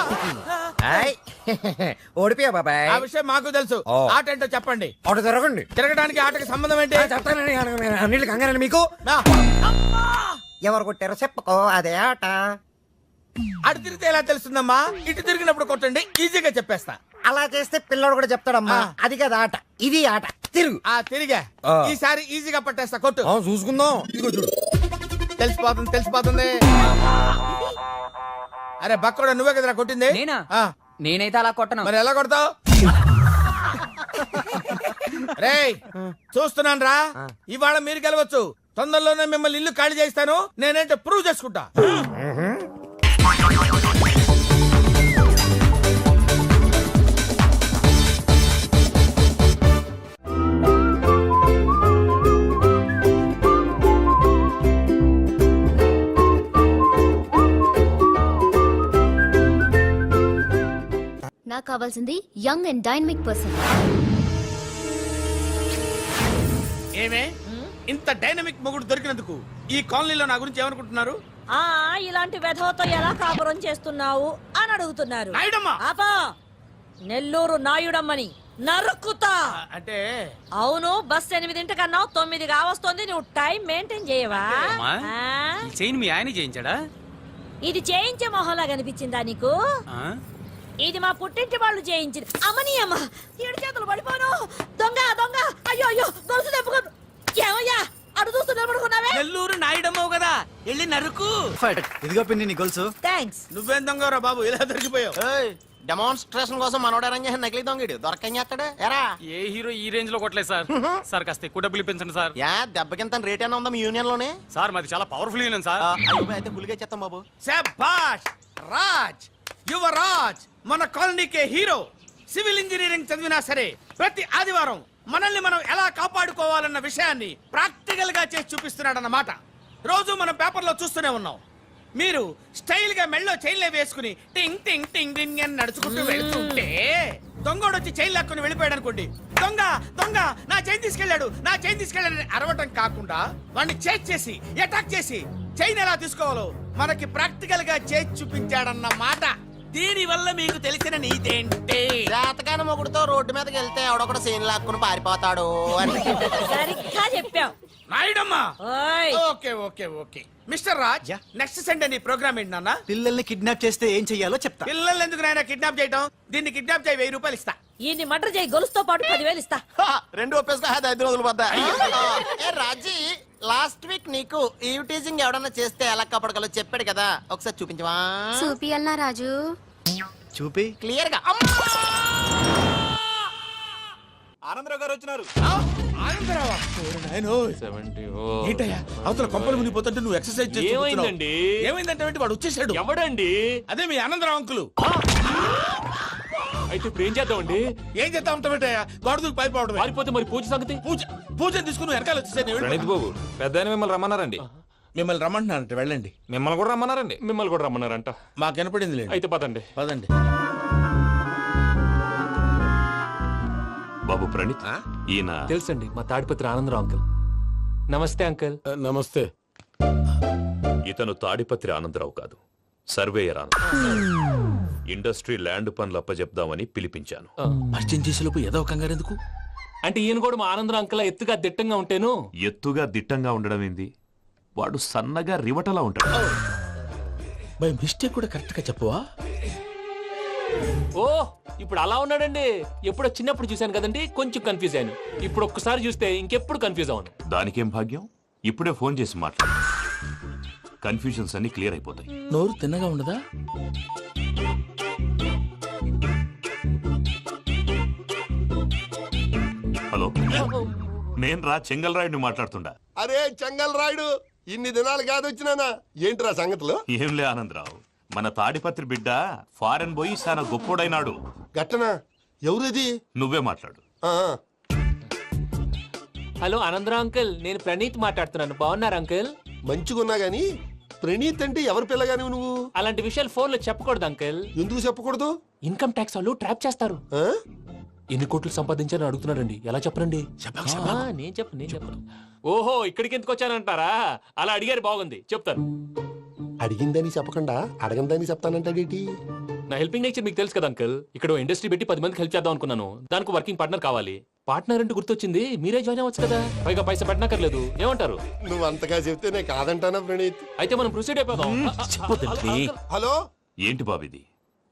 [SPEAKER 5] ఓడిపోయా బాబాయ్.
[SPEAKER 2] ఆ విషయం మాకు తెలుసు.
[SPEAKER 5] ఓ.
[SPEAKER 2] ఆట ఏంటో చెప్పండి.
[SPEAKER 5] ఆట తిరగండి.
[SPEAKER 2] తిరగడానికి ఆటకి సంబంధం ఏంటి?
[SPEAKER 5] చెప్తానండి. అన్నిటికి కంగారండి మీకు.
[SPEAKER 2] నా. అమ్మా!
[SPEAKER 5] ఎవరు కొట్టారో చెప్పుకో, అదే ఆట.
[SPEAKER 2] అటు తిరిగితే ఎలా తెలుస్తుందమ్మా? ఇటు తిరిగినప్పుడు కొట్టండి, ఈజీగా చెప్పేస్తా.
[SPEAKER 5] అలా చేస్తే పిల్లడు కూడా చెప్తాడమ్మా.
[SPEAKER 2] ఆ.
[SPEAKER 5] అది కదా ఆట, ఇది ఆట. తిరుగు.
[SPEAKER 2] ఆ తిరిగా
[SPEAKER 5] ఆ.
[SPEAKER 2] ఈసారి ఈజీగా పట్టేస్తా. కొట్టు.
[SPEAKER 5] చూసుకుందాం. ఇదిగో చూడు.
[SPEAKER 2] తెలిసిపోతుంది. అరే బక్కడా, నువ్వే కదరా కొట్టింది?
[SPEAKER 8] నేనా?
[SPEAKER 2] ఆ.
[SPEAKER 8] నేనైతే అలా కొట్టను.
[SPEAKER 2] మరి ఎలా కొడతావు? రేయ్, చూస్తున్నాను రా. ఇవాళ మీరు గెలవచ్చు. తొందరలోనే మిమ్మల్ని ఇల్లు ఖాళీ చేస్తాను. నేనేంటో ప్రూవ్ చేసుకుంటా.
[SPEAKER 6] నాకు కావాల్సింది యంగ్ అండ్ డైనమిక్ పర్సన్.
[SPEAKER 2] ఏమే ఇంత డైనమిక్ మొగుడు దొరికినందుకు ఈ కాలనీలో నా గురించి ఏమనుకుంటున్నారు?
[SPEAKER 11] ఇలాంటి వెధవతో ఎలా కాపురం చేస్తున్నావు అని అడుగుతున్నారు.
[SPEAKER 2] నాయుడమ్మా!
[SPEAKER 11] ఆపా! నెల్లూరు నాయుడమ్మని నరుక్కుతా.
[SPEAKER 2] అంటే
[SPEAKER 11] అవును, బస్ 8:00 9 కావస్తోంది. నువ్వు టైం మెయింటైన్ చేయవా?
[SPEAKER 8] చైన్ మీ ఆయన చేయించాడా?
[SPEAKER 11] ఇది చేయించే మొహంలా కనిపించిందా నీకు? ఇది మా పుట్టింటి వాళ్ళు చేయించింది. అమ్మని అమ్మ, 7 చేతులు పడిపోను. దొంగ దొంగ, అయ్యో అయ్యో, గొలుసు తెప్పుకో. ఏమయ్యా అడు చూస్తూ నిలబడుకున్నావే?
[SPEAKER 8] నెల్లూరు నాయుడమ్మవు కదా, వెళ్ళి నరుకు.
[SPEAKER 5] ఇదిగో పిన్ని నీ గొలుసు.
[SPEAKER 11] థ్యాంక్స్.
[SPEAKER 2] నువ్వేం దొంగరా బాబు, ఇలా దొరికిపోయావు?
[SPEAKER 8] డెమాన్స్ట్రేషన్ కోసం మనోడు అరేంజ్ చేసిన నకిలీ దొంగడు దొరకని చేస్తాడు. ఎరా
[SPEAKER 12] ఏ హీరో ఈ రేంజ్ లో కొట్టలేదు సార్. సార్ కాస్త ఎక్కువ డబ్బులు ఇప్పించండి సార్.
[SPEAKER 8] యా దెబ్బకింత రేట్ అయినా ఉందా మీ యూనియన్ లోనే?
[SPEAKER 12] సార్ మాది చాలా పవర్ఫుల్ యూనియన్ సార్.
[SPEAKER 8] అయితే గులిగా చేస్తాం బాబు.
[SPEAKER 2] శభాష్ రాజ్, యువరాజ్, మన కాలనీకే హీరో. సివిల్ ఇంజనీరింగ్ చదివినా సరే ప్రతి ఆదివారం మనల్ని మనం ఎలా కాపాడుకోవాలన్న విషయాన్ని ప్రాక్టికల్ గా చేసి చూపిస్తున్నాడన్నమాట. రోజు మనం పేపర్లో చూస్తూనే ఉన్నాం. మీరు స్టైల్ గా మెళ్ళో చైన్లే వేసుకుని టింగ్ టింగ్ టింగ్ టింగ్ అని నడుచుకుంటూ వెళ్తుంటే దొంగోడు వచ్చి చైన్ లాక్కుని వెళ్ళిపోయాడు అనుకోండి. దొంగ దొంగ నా చైన్ తీసుకెళ్ళాడు, నా చైన్ తీసుకెళ్ళాడని అరవటం కాకుండా వాడిని చేజ్ చేసి అటాక్ చేసి చైన్ ఎలా తీసుకోవాలో మనకి ప్రాక్టికల్ గా చేసి చూపించాడన్న మాట. దీని వల్ల మీకు తెలిసిన నీతేంటి?
[SPEAKER 8] జాతకాన మొగుడుతో రోడ్డు మీదకి వెళ్తే ఎవడొకడు సీన్ లాక్కుని పారిపోతాడు అని.
[SPEAKER 11] సరిగ్గా చెప్పావు
[SPEAKER 2] నాయుడమ్మా.
[SPEAKER 11] ఓయ్.
[SPEAKER 2] Okay okay okay mister Raj, next Sunday నీ ప్రోగ్రామ్ ఏంటి నాన్న?
[SPEAKER 5] పిల్లల్ని కిడ్నాప్ చేస్తే ఏం చెయ్యాలో చెప్తా.
[SPEAKER 2] పిల్లల్ని ఎందుకు నాయన కిడ్నాప్ చేయటం? దీన్ని కిడ్నాప్ చేయి, 1000 రూపాయలు ఇస్తా.
[SPEAKER 11] ఈయన్ని మర్డర్ చేయి, గొలుసుతో పాటు 10,000 ఇస్తా.
[SPEAKER 8] రెండు ఒప్పేసుకో, 5 రోజులు పడ్డా. ఏ రాజీ, లాస్ట్ వీక్ నీకు ఈవ్ టీజింగ్ ఎవడన్నా చేస్తే ఎలా కాపాడగలో చెప్పాడు కదా, ఒకసారి చూపించవా?
[SPEAKER 6] చూపియల్నా రాజు?
[SPEAKER 5] చూపి.
[SPEAKER 8] క్లియర్ గా.
[SPEAKER 3] ఆనందరావు గారు వచ్చినారు.
[SPEAKER 2] ఆనందరావా? ఏంటయ్యా అవతల కొంపలు మునిగిపోతుంటే నువ్వు ఎక్సర్సైజ్ చేస్తున్నావు.
[SPEAKER 12] ఏమైందండి?
[SPEAKER 2] ఏమైందంటే ఏంటి, వాడు వచ్చేసాడు.
[SPEAKER 12] ఎవడండి?
[SPEAKER 2] అదే మీ ఆనందరావు అంకులు.
[SPEAKER 12] అయితే ఇప్పుడు ఏం చేద్దామండి?
[SPEAKER 2] ఏం చేస్తా ఉంటావేటయ్యా, గొడవకు పైపోవడం.
[SPEAKER 12] పారిపోతే మరి పూజ సంగతి?
[SPEAKER 2] పూజ తీసుకుని నువ్వు వెనకాల వచ్చేసాను.
[SPEAKER 3] బాబు పెద్ద మిమ్మల్ని రమ్మన్నారండి.
[SPEAKER 2] మిమ్మల్ని రమ్మంటున్నారంట, వెళ్ళండి.
[SPEAKER 3] మిమ్మల్ని కూడా రమ్మన్నారండి.
[SPEAKER 12] మిమ్మల్ని కూడా రమ్మన్నారంట.
[SPEAKER 2] మాకు వినపడింది లేదు.
[SPEAKER 12] అయితే పదండి.
[SPEAKER 2] పదండి.
[SPEAKER 10] బాబు ప్రణీత్, ఈయన
[SPEAKER 12] తెలుసండి, మా తాడిపత్రి ఆనందరావు అంకుల్. నమస్తే అంకుల్.
[SPEAKER 2] నమస్తే.
[SPEAKER 10] ఇతను తాడిపత్రి ఆనందరావు కాదు, సర్వేయర్ ఆనందరావు. ఇండస్ట్రీ ల్యాండ్ పనులు అప్పచెప్దామని పిలిపించాను.
[SPEAKER 2] పరిచయం చేసేలోపు ఏదో కంగారు ఎందుకు?
[SPEAKER 12] అంటే ఈయన కూడా మా ఆనందరావు అంకుల్ ఎత్తుగా దిట్టంగా ఉంటేను.
[SPEAKER 10] ఎత్తుగా దిట్టంగా ఉండడం ఏంది, వాడు సన్నగా రివటలా ఉంటాడు.
[SPEAKER 5] బై మిస్టేక్ కూడా కరెక్ట్ గా చెప్పవా?
[SPEAKER 12] ఓ ఇప్పుడు అలా ఉన్నాడండి. ఎప్పుడో చిన్నప్పుడు చూశాను కదండి, కొంచెం కన్ఫ్యూజ్ అయ్యాను. ఇప్పుడు ఒక్కసారి చూస్తే ఇంకెప్పుడు కన్ఫ్యూజ్ అవ్వను.
[SPEAKER 10] దానికేం భాగ్యం, ఇప్పుడే ఫోన్ చేసి మాట్లాడు. కన్ఫ్యూజన్స్ అన్ని క్లియర్ అయిపోతాయి.
[SPEAKER 5] నోరు తిన్నగా ఉండదా?
[SPEAKER 10] హలో, నేను రా చెంగల్రాయుడిని మాట్లాడుతుండా.
[SPEAKER 2] అరే చెంగల్ రాయుడు, ఇన్ని దినాలు కాదు వచ్చినానా? ఏంట్రా సంగతులు?
[SPEAKER 10] ఏంలే ఆనందరావు, మన తాడిపత్రి బిడ్డ ఫారెన్ పోయి చాలా గొప్పోడైనాడు.
[SPEAKER 2] గట్టనా? ఎవరిది?
[SPEAKER 10] నువ్వే మాట్లాడు.
[SPEAKER 12] హలో ఆనందరావు అంకుల్, నేను ప్రణీత్ మాట్లాడుతున్నాను. బాగున్నారు అంకుల్?
[SPEAKER 2] మంచిగున్నా గాని ప్రణీత్ అంటే ఎవరి పిల్లగాని నువ్వు?
[SPEAKER 12] అలాంటి విషయాలు ఫోన్ లో చెప్పకూడదు అంకుల్.
[SPEAKER 2] ఎందుకు చెప్పకూడదు?
[SPEAKER 12] ఇన్కమ్ ట్యాక్స్ వాళ్ళు ట్రాప్ చేస్తారు.
[SPEAKER 2] ఆ?
[SPEAKER 12] ఎన్ని కోట్లు సంపాదించాలని అడుగుతున్నారండి. ఎలా చెప్పరండి? నేను చెప్పను. ఓహో, ఇక్కడికి ఎందుకు వచ్చానంటారా? అలా అడిగారు, బాగుంది, చెప్తాను.
[SPEAKER 2] అడిగిందని చెప్పకుండా అడగందని చెప్తానంటాడేటి?
[SPEAKER 12] నా హెల్పింగ్ నేచర్ మీకు తెలుసు కదా అంకుల్. ఇక్కడ ఇండస్ట్రీ పెట్టి 10 మందికి హెల్ప్ చేద్దాం అనుకున్నాను. దానికి వర్కింగ్ పార్ట్నర్ కావాలి. పార్ట్నర్ అంటే గుర్తొచ్చింది, మీరే జాయిన్ అవ్వచ్చు కదా. పైగా పైసా పెట్టనక్కర్లేదు. ఏమంటారు?
[SPEAKER 2] నువ్వు అంతగా చెప్తే నేను కాదంటానా ప్రణీత్?
[SPEAKER 12] అయితే మనం ప్రొసీడ్ అయిపోదాం.
[SPEAKER 2] హలో,
[SPEAKER 10] ఏంటి బాబిది?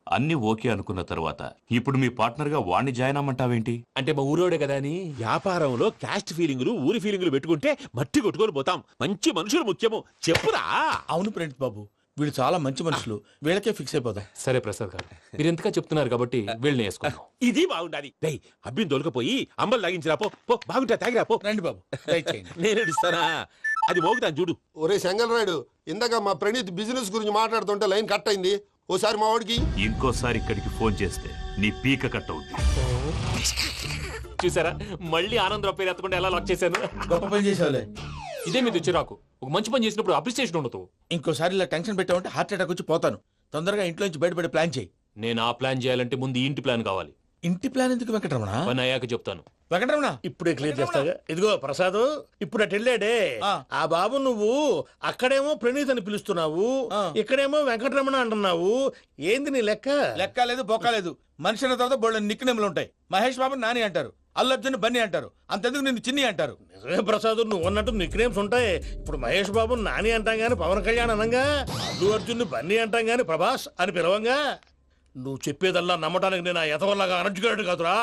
[SPEAKER 10] అన్ని ఓకే అనుకున్న తర్వాత ఇప్పుడు మీ పార్ట్నర్ గా వాణ్ణి జాయిన్ అమ్మంటావేంటి?
[SPEAKER 12] అంటే మా ఊరోడే కదా అని.
[SPEAKER 5] వ్యాపారంలో క్యాస్ట్ ఫీలింగులు, ఊరి ఫీలింగులు పెట్టుకుంటే మట్టి కొట్టుకొని పోతాం. మంచి మనుషులు ముఖ్యము, చెప్పురా. అవును ప్రణీత్ బాబు, వీళ్ళు చాలా మంచి మనుషులు. వీళ్ళకే ఫిక్స్ అయిపోదాం.
[SPEAKER 12] సరే ప్రసాద్ గారు, మీరు ఎంతగా చెప్తున్నారు కాబట్టి వీళ్ళని వేసుకుందాం.
[SPEAKER 5] ఇది బాగుండాలి. డై అబ్బిని దొలకపోయి అంబలు లాగించిరా పో. బాగుంటా తాగిరా పో. రండి బాబు, నేను ఇస్తానా? అది మోగుతాను చూడు.
[SPEAKER 2] ఒరే చెంగల్ రాయుడు, ఇందాక మా ప్రణీత్ బిజినెస్ గురించి మాట్లాడుతుంటే లైన్ కట్ అయింది. ఓసారి మా వాడికి
[SPEAKER 10] ఇంకోసారి ఇక్కడికి ఫోన్ చేస్తే నీ పీక కట్ అవుద్ది.
[SPEAKER 12] చూసారా, మళ్ళీ ఆనందరావు పేరు ఎత్తకుండా ఎలా లాక్ చేశాను.
[SPEAKER 5] గొప్ప పని చేసేవాళ్ళే.
[SPEAKER 12] ఇదే మీద చిరాకు. ఒక మంచి పని చేసినప్పుడు అప్రిసియేషన్ ఉండదు.
[SPEAKER 5] ఇంకోసారి ఇలా టెన్షన్ పెట్టామంటే హార్ట్ అటాక్ వచ్చి పోతాను. తొందరగా ఇంట్లో నుంచి బయటపడే ప్లాన్ చేయి.
[SPEAKER 12] నేను ఆ ప్లాన్ చేయాలంటే ముందు ఈ ఇంటి ప్లాన్ కావాలి.
[SPEAKER 5] ఇంటి ప్లాన్ ఎందుకు వెంకటరమణ?
[SPEAKER 12] పని అయ్యాక చెప్తాను.
[SPEAKER 5] వెంకటరమణ ఇప్పుడే క్లియర్ చేస్తాగా. ఇదిగో ప్రసాద్, ఇప్పుడు అటు వెళ్ళాడే ఆ బాబు, నువ్వు అక్కడేమో ప్రణీత్ అని పిలుస్తున్నావు, ఇక్కడేమో వెంకటరమణ అంటున్నావు. ఏంది నీ లెక్క? లెక్క లేదు, బొక్క లేదు. మనిషి అన్న తర్వాత బోళ్ళ నిక్నెములు ఉంటాయి. మహేష్ బాబు నాని అంటారు, అల్లు అర్జున్ బన్నీ అంటారు, అంతెందుకు నిన్ను చిన్ని అంటారు. నిజమే ప్రసాద్, నువ్వు అన్నట్టు నిక్నేమ్స్ ఉంటాయి. ఇప్పుడు మహేష్ బాబు నాని అంటాం గాని పవన్ కళ్యాణ్ అనంగా, అల్లు అర్జున్ బన్నీ అంటాం గాని ప్రభాస్ అని పిలవంగా. నువ్వు చెప్పేదల్లా నమ్మటానికి నేను ఎతవల్లాగా అనర్జుకేటెడ్ కాదురా.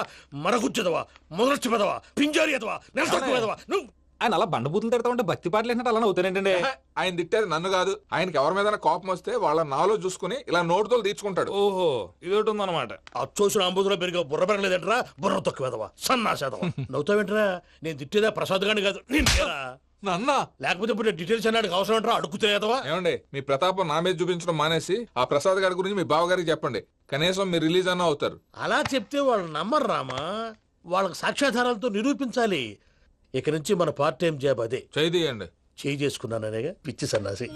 [SPEAKER 5] మరగుచ్చదవా, మొదలచ్చి పెదవా, పింజారి ఎదవా, నెలసొక్కుదవా నువ్వు.
[SPEAKER 13] ఆయన అలా బండబూతులు తిడతా ఉంటే భక్తి పాటలు ఏంటంటే అలా అవుతానంటే. ఆయన తిట్టేది నన్ను కాదు, ఆయనకి ఎవరి మీద కోపం వస్తే వాళ్ళ నాలో చూసుకుని ఇలా నోటుతో తీర్చుకుంటాడు.
[SPEAKER 12] ఓహో, ఇదొకటి ఉందన్నమాట.
[SPEAKER 5] అచ్చోసిన అంబుధులో పెరిగే బుర్ర పెరగలేదంటరా, బుర్ర తొక్కువేదవా, సన్నాసేదవా. నవ్వుతావేంటరా? నేను తిట్టేదా ప్రసాద్ గాని కాదు,
[SPEAKER 13] నన్నా.
[SPEAKER 5] లేకపోతే ఇప్పుడు డీటెయిల్స్ అన్నాడు అవసరం అంటారా? అడుగుతాయేదవా.
[SPEAKER 13] ఏమండి, మీ ప్రతాపం నా మీద చూపించడం మానేసి ఆ ప్రసాద్ గారి గురించి మీ బావగారికి చెప్పండి. కనీసం మీరు రిలీజ్ అన్న అవుతారు.
[SPEAKER 5] అలా చెప్తే వాళ్ళు నమ్మరు రామా. వాళ్ళకి సాక్ష్యాధారాలతో నిరూపించాలి. ఇక నుంచి మన పార్ట్ టైం జాబ్ అదే.
[SPEAKER 13] చేయండి.
[SPEAKER 5] చేయి చేసుకున్నాననేగా పిచ్చి సన్నాసి.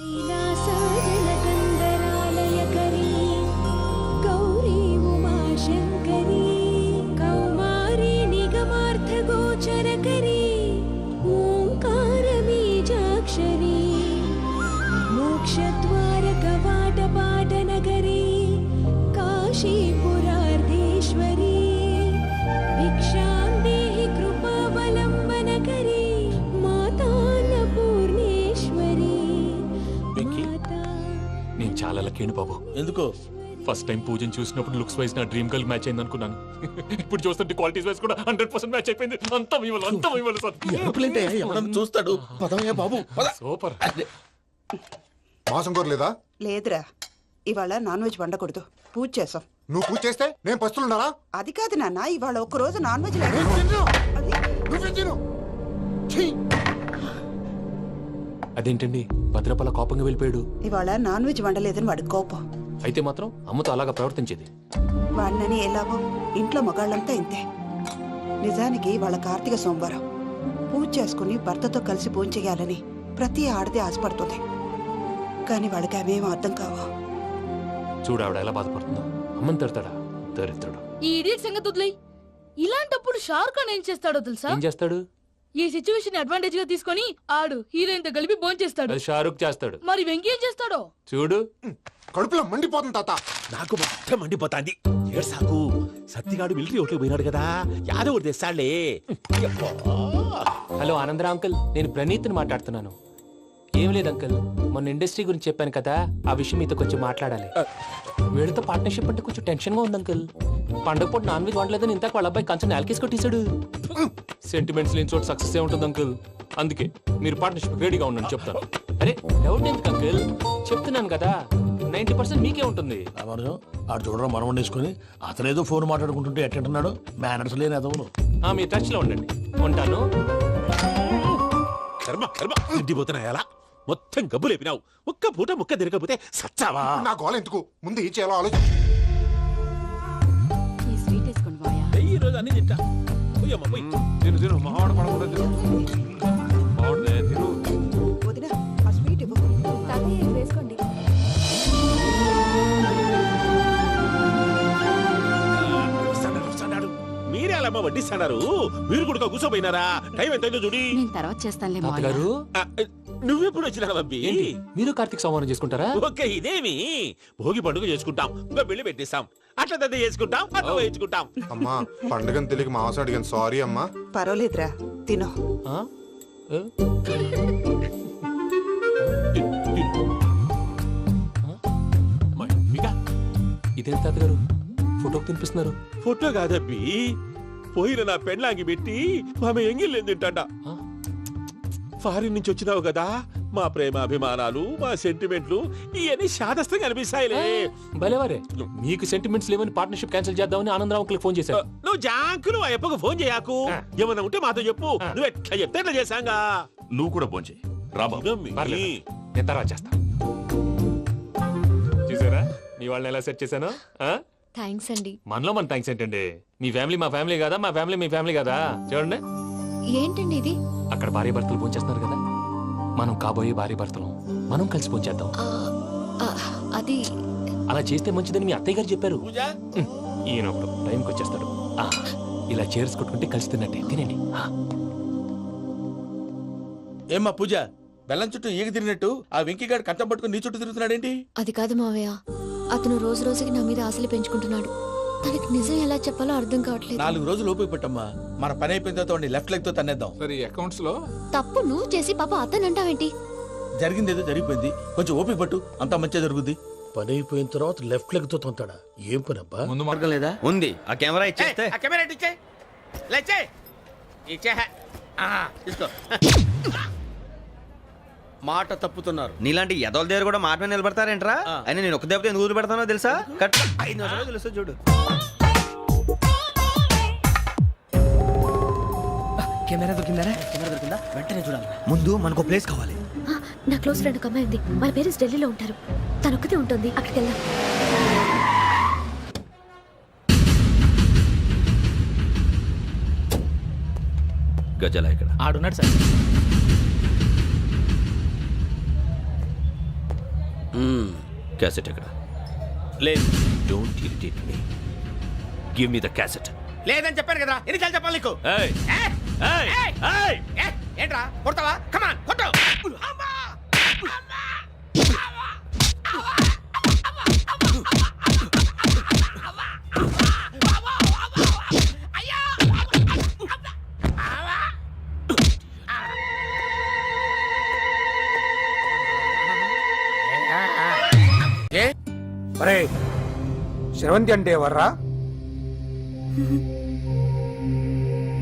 [SPEAKER 12] నేను చాలా లక్కీని బాబు.
[SPEAKER 5] ఎందుకు?
[SPEAKER 12] ఫస్ట్ టైం పూజను చూసినప్పుడు లుక్స్ వైజ్ నా డ్రీమ్ గర్ల్ మ్యాచ్ అయింది అనుకున్నాను. ఇప్పుడు చూస్తుంటే క్వాలిటీస్ వైజ్ కూడా 100% మ్యాచ్ అయిపోయింది. అంతా ఇవ్వాలి సార్.
[SPEAKER 5] చూస్తాడు. పదవయ్యా బాబు,
[SPEAKER 12] సూపర్.
[SPEAKER 3] మాసం కోరలేదా?
[SPEAKER 14] లేదురా, ఇవాళ నాన్ వెజ్ వండకూడదు. పూజ చేసాం.
[SPEAKER 3] నువ్వు పూజ చేస్తే నేను పస్తులున్నారా?
[SPEAKER 14] అది కాదు నాన్న, ఇవాళ ఒక్కరోజు నాన్ వెజ్
[SPEAKER 12] అదేంటండి, భద్రపల కోపంగా వెళ్ళిపోయాడు.
[SPEAKER 14] ఇవాళ నాన్ వెజ్ వండలేదని వాడి కోపం.
[SPEAKER 12] అయితే మాత్రం అమ్మతో అలాగా ప్రవర్తించేది.
[SPEAKER 14] వాడినని ఎలాగో ఇంట్లో మగాళ్ళంతా ఇంతే. నిజానికి వాళ్ళ కార్తీక సోమవారం పూజ చేసుకుని భర్తతో కలిసి పూజ చేయాలని ప్రతి ఆడది ఆశపడుతుంది. కానీ వాళ్ళకి అవేం అర్థం కావా.
[SPEAKER 12] చూడు ఆవిడ ఎలా బాధపడుతుందో. అమ్మని తిడతాడా దరిద్రుడు.
[SPEAKER 11] ఈ ఇడియట్ సంగతి వదిలేయ్. ఇలాంటప్పుడు షారుఖ్ ఖాన్ ఏం చేస్తాడో తెలుసా?
[SPEAKER 12] ఏం చేస్తాడు?
[SPEAKER 11] ఈ సిచ్యువేషన్ అడ్వాంటేజ్ గా తీసుకొని ఆడు హీరోయిన్ తో కలిపి బోన్ చేస్తాడు.
[SPEAKER 12] అది షారుఖ్ చేస్తాడు.
[SPEAKER 11] మరి వెంకీ ఏం చేస్తాడో
[SPEAKER 12] చూడు.
[SPEAKER 3] కడుపులో మండిపోతుంది తాత.
[SPEAKER 5] నాకు మొత్తం మండిపోతాంది. సాకు సత్తిగాడు మిలిటరీ ఓట్లు పోయినాడు కదా, యాదవ్ తెస్తాడులే.
[SPEAKER 12] హలో ఆనందరా అంకుల్, నేను ప్రణీత్ని మాట్లాడుతున్నాను. ఏం లేదు అంకుల్ మొన్న ఇండస్ట్రీ గురించి చెప్పాను కదా ఆ విషయం మీతో కొంచెం మాట్లాడాలి. వీళ్ళతో పార్ట్నర్షిప్ అంటే కొంచెం టెన్షన్ గా ఉంది అంకుల్. పండగ పూట నాన్ వెజ్ వండలేదని ఇంతకు వాళ్ళ అబ్బాయి కంచెం నేలకేసి కొట్టేశాడు. సెంటిమెంట్స్ లేని చోట సక్సెస్ ఏ ఉంటుంది అంకుల్. అందుకే మీరు పార్ట్నర్షిప్ రెడీగా ఉండండి చెప్తాను. అరే డౌట్ ఎందుకు అంకుల్, చెప్తున్నాను కదా 90% మీకే ఉంటుంది.
[SPEAKER 5] ఆడు చూడడం మనం వండేసుకుని అతనేదో ఫోన్ మాట్లాడుకుంటుంటే ఎట్టంటున్నాడు మేనర్స్ లేని అదవును.
[SPEAKER 12] మీరు టచ్ లో ఉండండి. ఉంటాను.
[SPEAKER 5] కర్మ కర్మ తిండిపోతున్నా ఎలా మొత్తం గబ్బు లేపినావు. ఒక్క పూట ముక్క తిరగకపోతే సచ్చావా?
[SPEAKER 3] నా గోల ఎందుకు, ముందు ఏం చేయాలో ఆలోచించు.
[SPEAKER 5] ఈ రోజు అన్ని తింటా. పోయమ్మ, పోయ్. తిను తిను మహావాడ పడకుండా తిను. బాగుండే తిను.
[SPEAKER 14] వదినా ఆ స్వీట్ ఇవ్వు.
[SPEAKER 6] వేసుకోండి.
[SPEAKER 5] వస్తాడు. మీరే అలా వడ్డిస్తాడారు. మీరు కూడా కూర్చోపోయినారా? టైం ఎంతైందో చూడి.
[SPEAKER 14] తర్వాత చేస్తానులే
[SPEAKER 12] తాతగారు
[SPEAKER 5] నువ్వెప్పుడు వచ్చినా బంబి?
[SPEAKER 12] ఏంటి మీరు కార్తీక్ సంహారం చేసుకుంటారా?
[SPEAKER 5] ఓకే, ఇదేమి భోగి పండుగ చేసుకుంటాం, ఇంకా పెళ్లి పెట్టేస్తాం, అట్లా దద్ద చేసుకుంటాం, అట్లా వేయించుకుంటాం.
[SPEAKER 3] అమ్మా పండుగని తెలియక మాంసం అడిగాను, సారీ అమ్మా.
[SPEAKER 14] పర్వాలేదురా తినో.
[SPEAKER 12] ఆ? ఏ? ఇదేంటి తాతగారు ఫోటోకి తినిపిస్తున్నారు?
[SPEAKER 5] ఫోటో కాదబ్బి, పోయిన నా పెళ్ళాంగి పెట్టి ఆమె ఎంగిల్లేం తింటాడ. ఫారిన్ నుంచి వచ్చినావు కదా, మా ప్రేమ అభిమానాలు మా సెంటిమెంట్లు ఇవన్నీ శాదస్తంగా అనిపిస్తాయిలే.
[SPEAKER 12] భలేవారే, మీకు సెంటిమెంట్స్ లేవని పార్ట్నర్షిప్ క్యాన్సిల్ చేద్దామని ఆనందరావు అంకుల్ ఫోన్ చేశారు.
[SPEAKER 5] నువ్వు జాంకు నువ్వు ఎప్పకు ఫోన్ చేయకు. ఏమన్నా ఉంటే మాతో చెప్పు. నువ్వు ఎట్లా చెప్తే ఎట్లా చేశాంగా.
[SPEAKER 10] నువ్వు కూడా ఫోన్ చేయి రాబా.
[SPEAKER 12] పర్లేదు, నేను తర్వాత చేస్తా. చూసారా మీ వాళ్ళని ఎలా సెట్ చేశాను?
[SPEAKER 6] థ్యాంక్స్ అండి.
[SPEAKER 12] మనలో మన థ్యాంక్స్ ఏంటండి, మీ ఫ్యామిలీ మా ఫ్యామిలీ కదా, మా ఫ్యామిలీ మీ ఫ్యామిలీ కదా. చూడండి
[SPEAKER 6] ఏంటండి ఇది?
[SPEAKER 12] అక్కడ భార్య భర్తలు పోంచేస్తున్నారు కదా, మనం కాబోయే భార్య భర్తలు మనం కలిసి పోంచేద్దాం.
[SPEAKER 6] అది
[SPEAKER 12] అలా చేస్తే మంచిదని మీ అత్తయ్య గారు చెప్పారు.
[SPEAKER 2] పూజ
[SPEAKER 12] ఈయన ఒకడు టైంకి వచ్చేస్తాడు. ఇలా చేర్స్ కొట్టుకుంటే కలిసి తిన్నట్టే. తినండి.
[SPEAKER 2] ఏమ్మా పూజ, బెల్లం చుట్టూ ఈగ తిరిగినట్టు ఆ వెంకీగాడు కట్టం పట్టుకుని నీ చుట్టూ తిరుగుతున్నాడేంటి?
[SPEAKER 6] అది కాదు మావయ్య, అతను రోజు రోజుకి నా మీద ఆశలు పెంచుకుంటున్నాడు. తనకి నిజం ఎలా చెప్పాలో అర్థం కావట్లేదు.
[SPEAKER 2] 4 రోజులు ఓపిక పట్టమ్మా, మన పని అయిపోయిన తర్వాత లెఫ్ట్ లెగ్ తో తన్నేద్దాం.
[SPEAKER 13] సరే అకౌంట్స్ లో
[SPEAKER 6] తప్పు నువ్వు చేసి పాప అతను అంటావేంటి?
[SPEAKER 2] జరిగింది ఏదో జరిగిపోయింది, కొంచెం ఓపిక పట్టు, అంతా మంచిగా జరుగుద్ది.
[SPEAKER 5] పని అయిపోయిన తర్వాత లెఫ్ట్ లెగ్ తో తొంతాడా? ఏం పని అబ్బా?
[SPEAKER 13] ముందు మార్గం లేదా?
[SPEAKER 8] ఉంది. ఆ కెమెరా ఇచ్చేస్తే
[SPEAKER 2] ఆ కెమెరా ఇచ్చే లేచే ఇచ్చే తీసుకో. మాట తప్పుతున్నారు.
[SPEAKER 8] నీలాంటి ఎదల దగ్గర కూడా మాట మీద నిలబడతారేంట్రా? అని నేను ఒక దెబ్బతో ఎందుకు పెడతానో తెలుసా? కట్ 5 నిమిషాలు తెలుసు చూడు.
[SPEAKER 15] కెమెరా దొరికిందా? వెంటనే చూడాలి. ముందు మనకు ప్లేస్ కావాలి.
[SPEAKER 6] నా క్లోజ్ ఫ్రెండ్ ఒక అమ్మాయి ఉంది, వాళ్ళ పేరెంట్స్ ఢిల్లీలో ఉంటారు. తను ఒక్కతే ఉంటుంది, అక్కడికి వెళ్దాం.
[SPEAKER 10] గజల ఇక్కడ
[SPEAKER 15] ఆడున్నాడు సార్.
[SPEAKER 10] క్యాసెట్ ఎక్కడ?
[SPEAKER 2] లేదు.
[SPEAKER 10] Don't irritate me, give me the cassette.
[SPEAKER 2] లేదని చెప్పాను కదా, ఎన్నిసార్లు చెప్పాలి నీకు?
[SPEAKER 10] ఏయ్ ఏయ్ ఏయ్
[SPEAKER 2] ఏంట్రా కొడతావా? కమాన్ కొట్టు.
[SPEAKER 7] శ్రవంతి అంటే ఎవర్రా?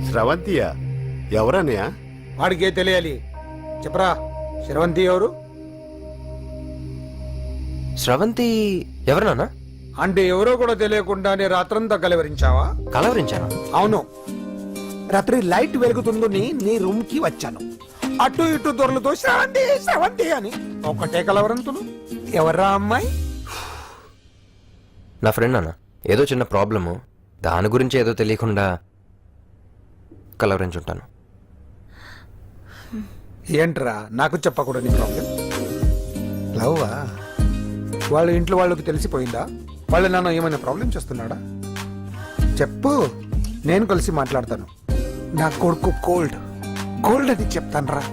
[SPEAKER 4] స్రవంతియా? ఎవరన్నయ్యా?
[SPEAKER 7] వాడికే తెలియాలి, చెప్పరా. శ్రవంతి ఎవరు?
[SPEAKER 15] స్రవంతి ఎవరు నాన్న?
[SPEAKER 7] అంటే ఎవరో కూడా తెలియకుండానే రాత్రంతా కలవరించావా?
[SPEAKER 15] కలవరించాను.
[SPEAKER 7] అవును, రాత్రి లైట్ వెలుగుతుందని నీ రూమ్ కి వచ్చాను. అటు ఇటు దొరలతో శ్రవంతి శ్రవంతి అని ఒకటే కలవరంతులు. ఎవర్రా అమ్మాయి?
[SPEAKER 15] నా ఫ్రెండ్ నాన్న, ఏదో చిన్న ప్రాబ్లము, దాని గురించి ఏదో తెలియకుండా కలవరించుంటాను.
[SPEAKER 7] ఏంట్రా నాకు చెప్పకూడని ప్రాబ్లం? లవ్వా? వాళ్ళ ఇంట్లో వాళ్ళకి తెలిసిపోయిందా? వాళ్ళ నాన్న ఏమైనా ప్రాబ్లం చేస్తున్నాడా? చెప్పు, నేను కలిసి మాట్లాడతాను. నా కొడుకు కోల్డ్ కోల్డ్ అని చెప్తాను రా.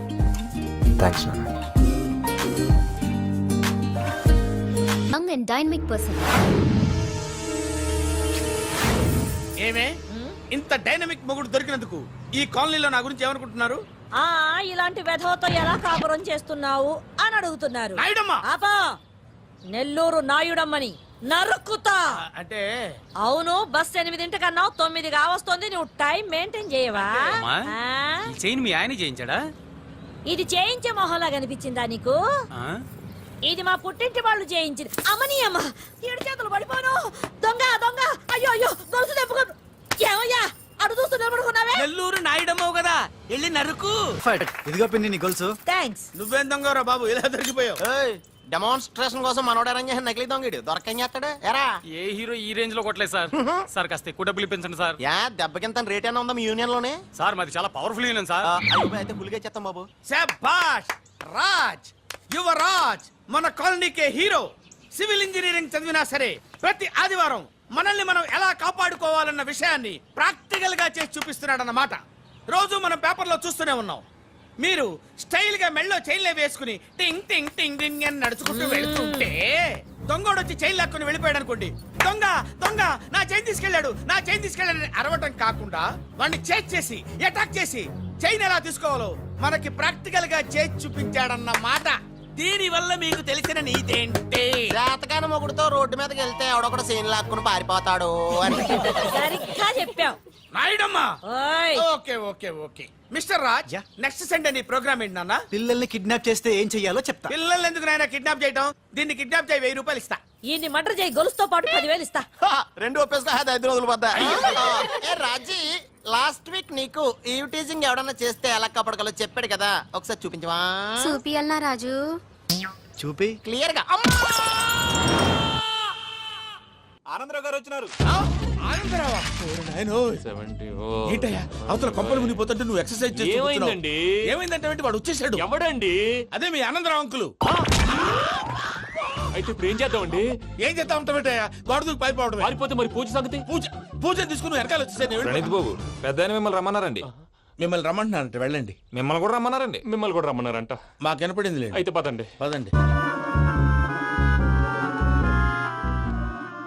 [SPEAKER 15] థ్యాంక్స్ నాన్న.
[SPEAKER 6] Young and dynamic person.
[SPEAKER 2] ఏమే ఇంత డైనమిక్ మొగుడు దొరికినందుకు ఈ కాలనీలో నా గురించి ఏమనుకుంటున్నారు?
[SPEAKER 11] ఆ ఇలాంటి వెధవతో ఎలా కాపురం చేస్తున్నావు అని అడుగుతున్నారు.
[SPEAKER 2] నాయుడమ్మా!
[SPEAKER 11] ఆపా! నెల్లూరు నాయుడమ్మని నరుక్కుతా.
[SPEAKER 2] అంటే
[SPEAKER 11] అవును, బస్ 8:00 9 కావస్తుంది. నువ్వు టైం మెయింటైన్ చేయవా? ఆ?
[SPEAKER 15] చైన్ మీ ఆయన చేయించాడా?
[SPEAKER 11] ఇది చేయించే మొహంలా కనిపించిందా నీకు? ఇది మా పుట్టింటి వాళ్ళు చేయించింది. అమ్మని అమ్మ, ఏడు చేతులు పడిపోను. దొంగ దొంగ, అయ్యో అయ్యో, గొలుసు తెప్పుకోను. ఏమయ్యా అడు చూస్తూ నిలబడుకున్నావే?
[SPEAKER 15] నెల్లూరు నాయుడమ్మవు కదా, వెళ్ళి నరుకు.
[SPEAKER 8] ఇదిగో పిన్ని నీ గొలుసు.
[SPEAKER 11] థ్యాంక్స్.
[SPEAKER 2] నువ్వేం దొంగరా బాబు, ఇలా దొరికిపోయావు?
[SPEAKER 8] డెమాన్స్ట్రేషన్ కోసం మనోడు అరేంజ్ చేసిన నకిలీ దొంగడు దొరకని చేస్తాడు ఎరా?
[SPEAKER 15] ఏ హీరో ఈ రేంజ్ లో కొట్టలేదు సార్. సార్ కాస్త ఎక్కువ డబ్బులు ఇప్పించండి సార్.
[SPEAKER 8] యా దెబ్బకింత రేట్ అయినా ఉందా మీ యూనియన్ లోనే?
[SPEAKER 15] సార్ మాది చాలా పవర్ఫుల్ యూనియన్ సార్.
[SPEAKER 8] అయితే గులిగా చేస్తాం బాబు.
[SPEAKER 2] శభాష్ రాజ్, యువరాజ్, మన కాలనీకే హీరో. సివిల్ ఇంజనీరింగ్ చదివినా సరే ప్రతి ఆదివారం మనల్ని మనం ఎలా కాపాడుకోవాలన్న విషయాన్ని ప్రాక్టికల్ గా చేసి చూపిస్తున్నాడన్నమాట. రోజు మనం పేపర్లో చూస్తూనే ఉన్నాం. మీరు స్టైల్ గా మెళ్ళో చైన్లే వేసుకుని టింగ్ టింగ్ టింగ్ టింగ్ అని నడుచుకుంటూ వెళ్తుంటే దొంగోడు వచ్చి చైన్ లాక్కుని వెళ్ళిపోయాడు అనుకోండి. దొంగ దొంగ నా చైన్ తీసుకెళ్ళాడు, నా చైన్ తీసుకెళ్ళాడని అరవటం కాకుండా వాడిని చేజ్ చేసి అటాక్ చేసి చైన్ ఎలా తీసుకోవాలో మనకి ప్రాక్టికల్ గా చేసి చూపించాడన్న మాట. దీని వల్ల మీకు తెలిసిన నీతేంటి?
[SPEAKER 8] జాతకాన మొగుడుతో రోడ్డు మీదకి వెళ్తే ఎవడొకడు సీన్ లాక్కుని పారిపోతాడు అని.
[SPEAKER 11] సరిగ్గా చెప్పావు
[SPEAKER 2] నాయుడమ్మా.
[SPEAKER 11] ఓయ్.
[SPEAKER 2] Okay okay okay mister Raj, next Sunday నీ ప్రోగ్రామ్ ఏంటి నాన్న?
[SPEAKER 15] పిల్లల్ని కిడ్నాప్ చేస్తే ఏం చెయ్యాలో చెప్తా.
[SPEAKER 2] పిల్లల్ని ఎందుకు నాయన కిడ్నాప్ చేయటం? దీన్ని కిడ్నాప్ చేయి, 1000 రూపాయలు ఇస్తా.
[SPEAKER 11] ఈయన్ని మర్డర్ చేయి, గొలుసుతో పాటు 10,000 ఇస్తా.
[SPEAKER 8] రెండు ఒప్పేసుకో, 5 రోజులు పోతా. ఏ రాజీ, లాస్ట్ వీక్ నీకు ఈ టీజింగ్ ఎవడన్నా చేస్తే ఎలా కాపాడగలో చెప్పాడు కదా, ఒకసారి చూపించవా?
[SPEAKER 6] చూపియల్నా రాజు?
[SPEAKER 15] చూపి.
[SPEAKER 8] క్లియర్ గా.
[SPEAKER 15] ఆనందరావు గారు వచ్చినారు.
[SPEAKER 2] ఆనందరావా? ఏంటయ్యా అవతల కొంపలు మునిగిపోతుంటే నువ్వు ఎక్సర్సైజ్ చేస్తూ
[SPEAKER 12] ఏమైందండి?
[SPEAKER 2] ఏమైందంటే వాడు వచ్చేసాడు.
[SPEAKER 12] ఎవడండి?
[SPEAKER 2] అదే మీ ఆనందరావు అంకులు.
[SPEAKER 12] అయితే ఇప్పుడు ఏం చేద్దామండి?
[SPEAKER 2] ఏం చేస్తా ఉంటావేటయ్యా, గోడ దూకి పైపోవడం.
[SPEAKER 12] పారిపోతే మరి పూజ సంగతి?
[SPEAKER 2] పూజ తీసుకుని నువ్వు వెనకాల వచ్చేసాను.
[SPEAKER 13] బాబు పెద్ద మిమ్మల్ని రమ్మన్నారండి.
[SPEAKER 2] మిమ్మల్ని రమ్మంటున్నారంట, వెళ్ళండి.
[SPEAKER 13] మిమ్మల్ని కూడా రమ్మన్నారండి.
[SPEAKER 12] మిమ్మల్ని కూడా రమ్మన్నారంట.
[SPEAKER 2] మాకు వినపడింది.
[SPEAKER 12] అయితే పదండి.
[SPEAKER 2] పదండి.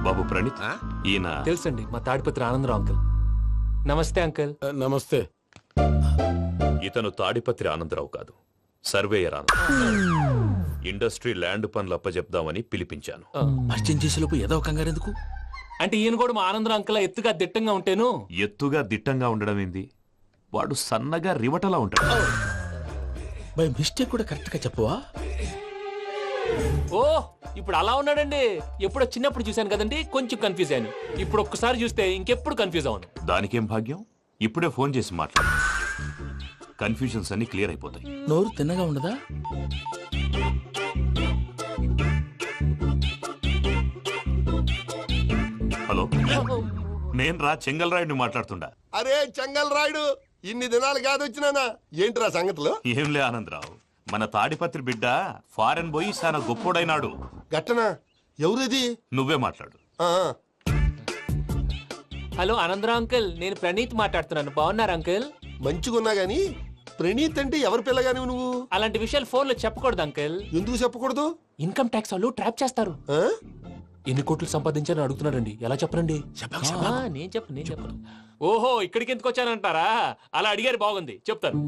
[SPEAKER 10] బాబు ప్రణీత్, ఈయన
[SPEAKER 12] తెలుసండి, మా తాడిపత్రి ఆనందరావు అంకుల్. నమస్తే అంకుల్.
[SPEAKER 5] నమస్తే.
[SPEAKER 10] ఇతను తాడిపత్రి ఆనందరావు కాదు, సర్వేయర్ ఆనందరావు. ఇండస్ట్రీ ల్యాండ్ పనులు అప్పచెప్దామని పిలిపించాను.
[SPEAKER 5] పరిచయం చేసేలోపు ఏదో కంగారు ఎందుకు?
[SPEAKER 12] అంటే ఈయన కూడా మా ఆనందరావు అంకుల్ ఎత్తుగా దిట్టంగా ఉంటేను.
[SPEAKER 10] ఎత్తుగా దిట్టంగా ఉండడం ఏంది, వాడు సన్నగా రివటలా ఉంటాడు.
[SPEAKER 5] బై మిస్టేక్ కూడా కరెక్ట్ గా చెప్పవా?
[SPEAKER 12] ఓ ఇప్పుడు అలా ఉన్నాడండి. ఎప్పుడో చిన్నప్పుడు చూశాను కదండి, కొంచెం కన్ఫ్యూజ్ అయ్యాను. ఇప్పుడు ఒక్కసారి చూస్తే ఇంకెప్పుడు కన్ఫ్యూజ్ అవ్వను.
[SPEAKER 10] దానికేం భాగ్యం, ఇప్పుడే ఫోన్ చేసి మాట్లాడు, కన్ఫ్యూజన్స్ అన్ని క్లియర్ అయిపోతాయి.
[SPEAKER 5] నోరు తిన్నగా ఉండదా?
[SPEAKER 10] హలో, నేను రా చెంగల్ రాయుడిని మాట్లాడుతుండా.
[SPEAKER 2] అరే చెంగల్ రాయుడు, ఇన్ని దినాలు కాదు వచ్చినానా? ఏంట్రా సంగతులు?
[SPEAKER 10] ఏంలే ఆనందరావు, మన తాడిపత్రి బిడ్డ ఫారెన్ పోయి చాలా గొప్పోడైనాడు.
[SPEAKER 2] గట్టనా? ఎవరిది?
[SPEAKER 10] నువ్వే మాట్లాడు.
[SPEAKER 12] హలో ఆనందరావు అంకుల్, నేను ప్రణీత్ మాట్లాడుతున్నాను. బాగున్నారు అంకుల్?
[SPEAKER 2] మంచిగున్నా గాని ప్రణీత్ అంటే ఎవరి పిల్లగాని నువ్వు?
[SPEAKER 12] అలాంటి విషయాలు ఫోన్ లో చెప్పకూడదు అంకుల్.
[SPEAKER 2] ఎందుకు చెప్పకూడదు?
[SPEAKER 12] ఇన్కమ్ ట్యాక్స్ వాళ్ళు ట్రాప్ చేస్తారు. ఎన్ని కోట్లు సంపాదించాలని అడుగుతున్నాడండి, ఎలా చెప్పరండి? నేను చెప్పను. ఓహో, ఇక్కడికి ఎందుకు వచ్చానంటారా? అలా అడిగారు, బాగుంది, చెప్తాను.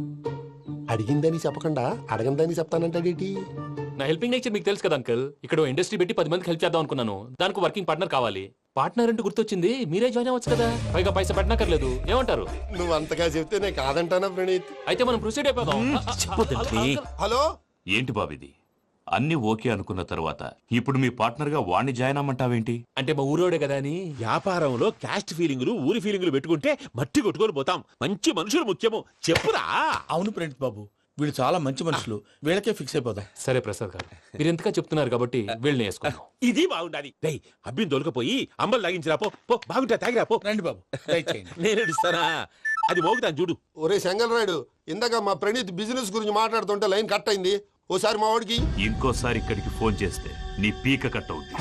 [SPEAKER 2] అడిగిందని చెప్పకుండా అడగందని చెప్తానంటాడేటి?
[SPEAKER 12] నా హెల్పింగ్ నేచర్ మీకు తెలుసు కదా అంకుల్. ఇక్కడ ఇండస్ట్రీ పెట్టి 10 మందికి హెల్ప్ చేద్దాం అనుకున్నాను. దానికి వర్కింగ్ పార్ట్నర్ కావాలి. పార్ట్నర్ అంటే గుర్తొచ్చింది, మీరే జాయిన్ అవ్వచ్చు కదా, పైగా పైసా పెట్టనక్కర్లేదు. ఏమంటారు?
[SPEAKER 2] నువ్వు అంతగా చెప్తే నేను కాదంటానా ప్రణీత్?
[SPEAKER 12] అయితే మనం ప్రొసీడ్ అయిపోదాం.
[SPEAKER 2] హలో,
[SPEAKER 10] ఏంటి బాబిది, అన్ని ఓకే అనుకున్న తర్వాత ఇప్పుడు మీ పార్ట్నర్ గా వాణ్ణి జాయిన్ అమ్మంటావేంటి?
[SPEAKER 12] అంటే మా ఊరోడే కదా అని.
[SPEAKER 5] వ్యాపారంలో క్యాస్ట్ ఫీలింగులు, ఊరి ఫీలింగులు పెట్టుకుంటే మట్టి కొట్టుకొని పోతాం. మంచి మనుషులు ముఖ్యము, చెప్పురా. అవును ప్రణీత్ బాబు, వీళ్ళు చాలా మంచి మనుషులు, వీళ్ళకే ఫిక్స్ అయిపోదాం.
[SPEAKER 12] సరే ప్రసాద్ గారు, మీరు ఎంతగా చెప్తున్నారు కాబట్టి వీళ్ళని వేసుకుందాం.
[SPEAKER 5] ఇది బాగుండాలి. డై అబ్బిని దొలకపోయి అంబలు లాగించిరా పో. బాగుంటా తాగిరా పో. రండి బాబు, నేను ఇస్తానా? అది మోగుతాను చూడు.
[SPEAKER 2] ఒరే చెంగల్ రాయుడు, ఇందాక మా ప్రణీత్ బిజినెస్ గురించి మాట్లాడుతుంటే లైన్ కట్ అయింది. ఓసారి మా వాడికి
[SPEAKER 10] ఇంకోసారి ఇక్కడికి ఫోన్ చేస్తే నీ పీక కట్ అవుద్ది.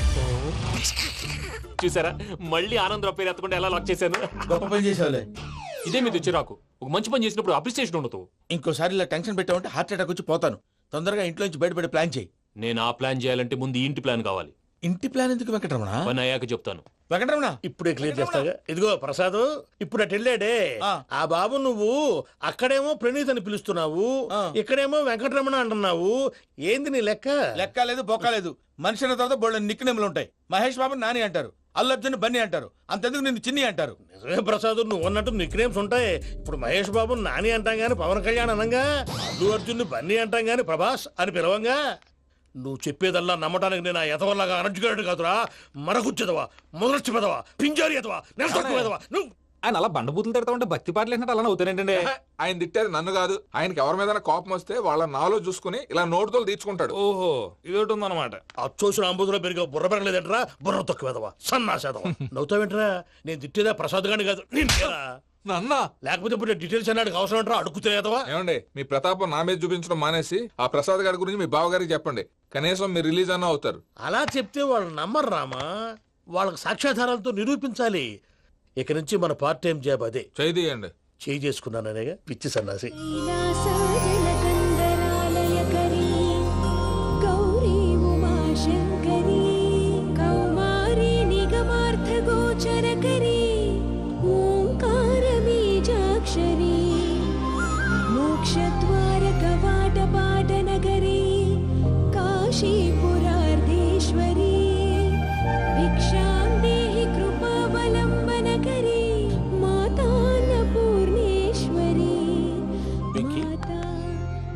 [SPEAKER 12] చూసారా, మళ్ళీ ఆనందరావు పేరు ఎత్తకుండా ఎలా లాక్ చేశాను.
[SPEAKER 5] గొప్ప పని చేసావులే.
[SPEAKER 12] ఇదే మీద చిరాకు. ఒక మంచి పని చేసినప్పుడు అప్రిసియేషన్ ఉండదు.
[SPEAKER 5] ఇంకోసారి ఇలా టెన్షన్ పెట్టామంటే హార్ట్ అటాక్ వచ్చి పోతాను. తొందరగా ఇంట్లో నుంచి బయటపడే ప్లాన్ చేయి.
[SPEAKER 12] నేను ఆ ప్లాన్ చేయాలంటే ముందు ఈ ఇంటి ప్లాన్ కావాలి.
[SPEAKER 2] ఇంటి ప్లాన్ ఎందుకు వెంకటరమణ?
[SPEAKER 12] పని అయ్యాక చెప్తాను.
[SPEAKER 2] వెంకటరమణ
[SPEAKER 5] ఇప్పుడే క్లియర్ చేస్తాగా. ఇదిగో ప్రసాద్, ఇప్పుడు అటు వెళ్ళాడే ఆ బాబు, నువ్వు అక్కడేమో ప్రణీత్ అని పిలుస్తున్నావు, ఇక్కడేమో వెంకటరమణ అంటున్నావు. ఏంది నీ లెక్క?
[SPEAKER 2] లెక్క లేదు బొక్క లేదు. మనిషి అన్న తర్వాత బోళ్ళ నిక్నెములు ఉంటాయి. మహేష్ బాబు నాని అంటారు, అల్లు అర్జున్ బన్నీ అంటారు, అంతెందుకు నిన్ను చిన్ని అంటారు.
[SPEAKER 5] నిజమే ప్రసాద్, నువ్వు అన్నట్టు నిక్నేమ్స్ ఉంటాయి. ఇప్పుడు మహేష్ బాబు నాని అంటాం గాని పవన్ కళ్యాణ్ అనంగా, అల్లు అర్జున్ బన్నీ అంటాం గాని ప్రభాస్ అని పిలవంగా. నువ్వు చెప్పేదల్లా నమ్మటానికి నేను ఎతవల్లాగా అనర్జుకేటెడ్ కాదురా. మరగుచ్చదవా, మొదలచ్చి పెదవా, పింజారి ఎదవా, నెలసొక్కుదవా నువ్వు.
[SPEAKER 13] ఆయన అలా బండబూతులు తిడతా ఉంటే భక్తి పాటలు ఏంటంటే అలా అవుతానంటే. ఆయన తిట్టేది నన్ను కాదు, ఆయనకి ఎవరి మీద కోపం వస్తే వాళ్ళ నాలో చూసుకుని ఇలా నోటుతో తీర్చుకుంటాడు. ఓహో, ఇదొకటి ఉందన్నమాట.
[SPEAKER 5] అచ్చోసిన అంబుధులో పెరిగే బుర్ర పెరగలేదంటరా, బుర్ర తొక్కువేదవా, సన్నాసేదవా. నవ్వుతావేంట్రా? నేను తిట్టేదా ప్రసాద్ గాని కాదు, నిన్నేరా.
[SPEAKER 13] నన్నా?
[SPEAKER 5] లేకపోతే ఇప్పుడు డీటెయిల్స్ అన్నాడు అవసరం అంటారా? అడుగుతాయేదవా?
[SPEAKER 13] ఏమండి, మీ ప్రతాపం నా మీద చూపించడం మానేసి ఆ ప్రసాద్ గారి గురించి మీ బావగారికి చెప్పండి. కనీసం మీరు రిలీజ్ అన్న అవుతారు.
[SPEAKER 5] అలా చెప్తే వాళ్ళు నమ్మరు రామా. వాళ్ళకి సాక్ష్యాధారాలతో నిరూపించాలి. ఇక నుంచి మన పార్ట్ టైం జాబ్ అదే.
[SPEAKER 13] చేయండి.
[SPEAKER 5] చేయి చేసుకున్నాననేగా పిచ్చి సన్నాసి.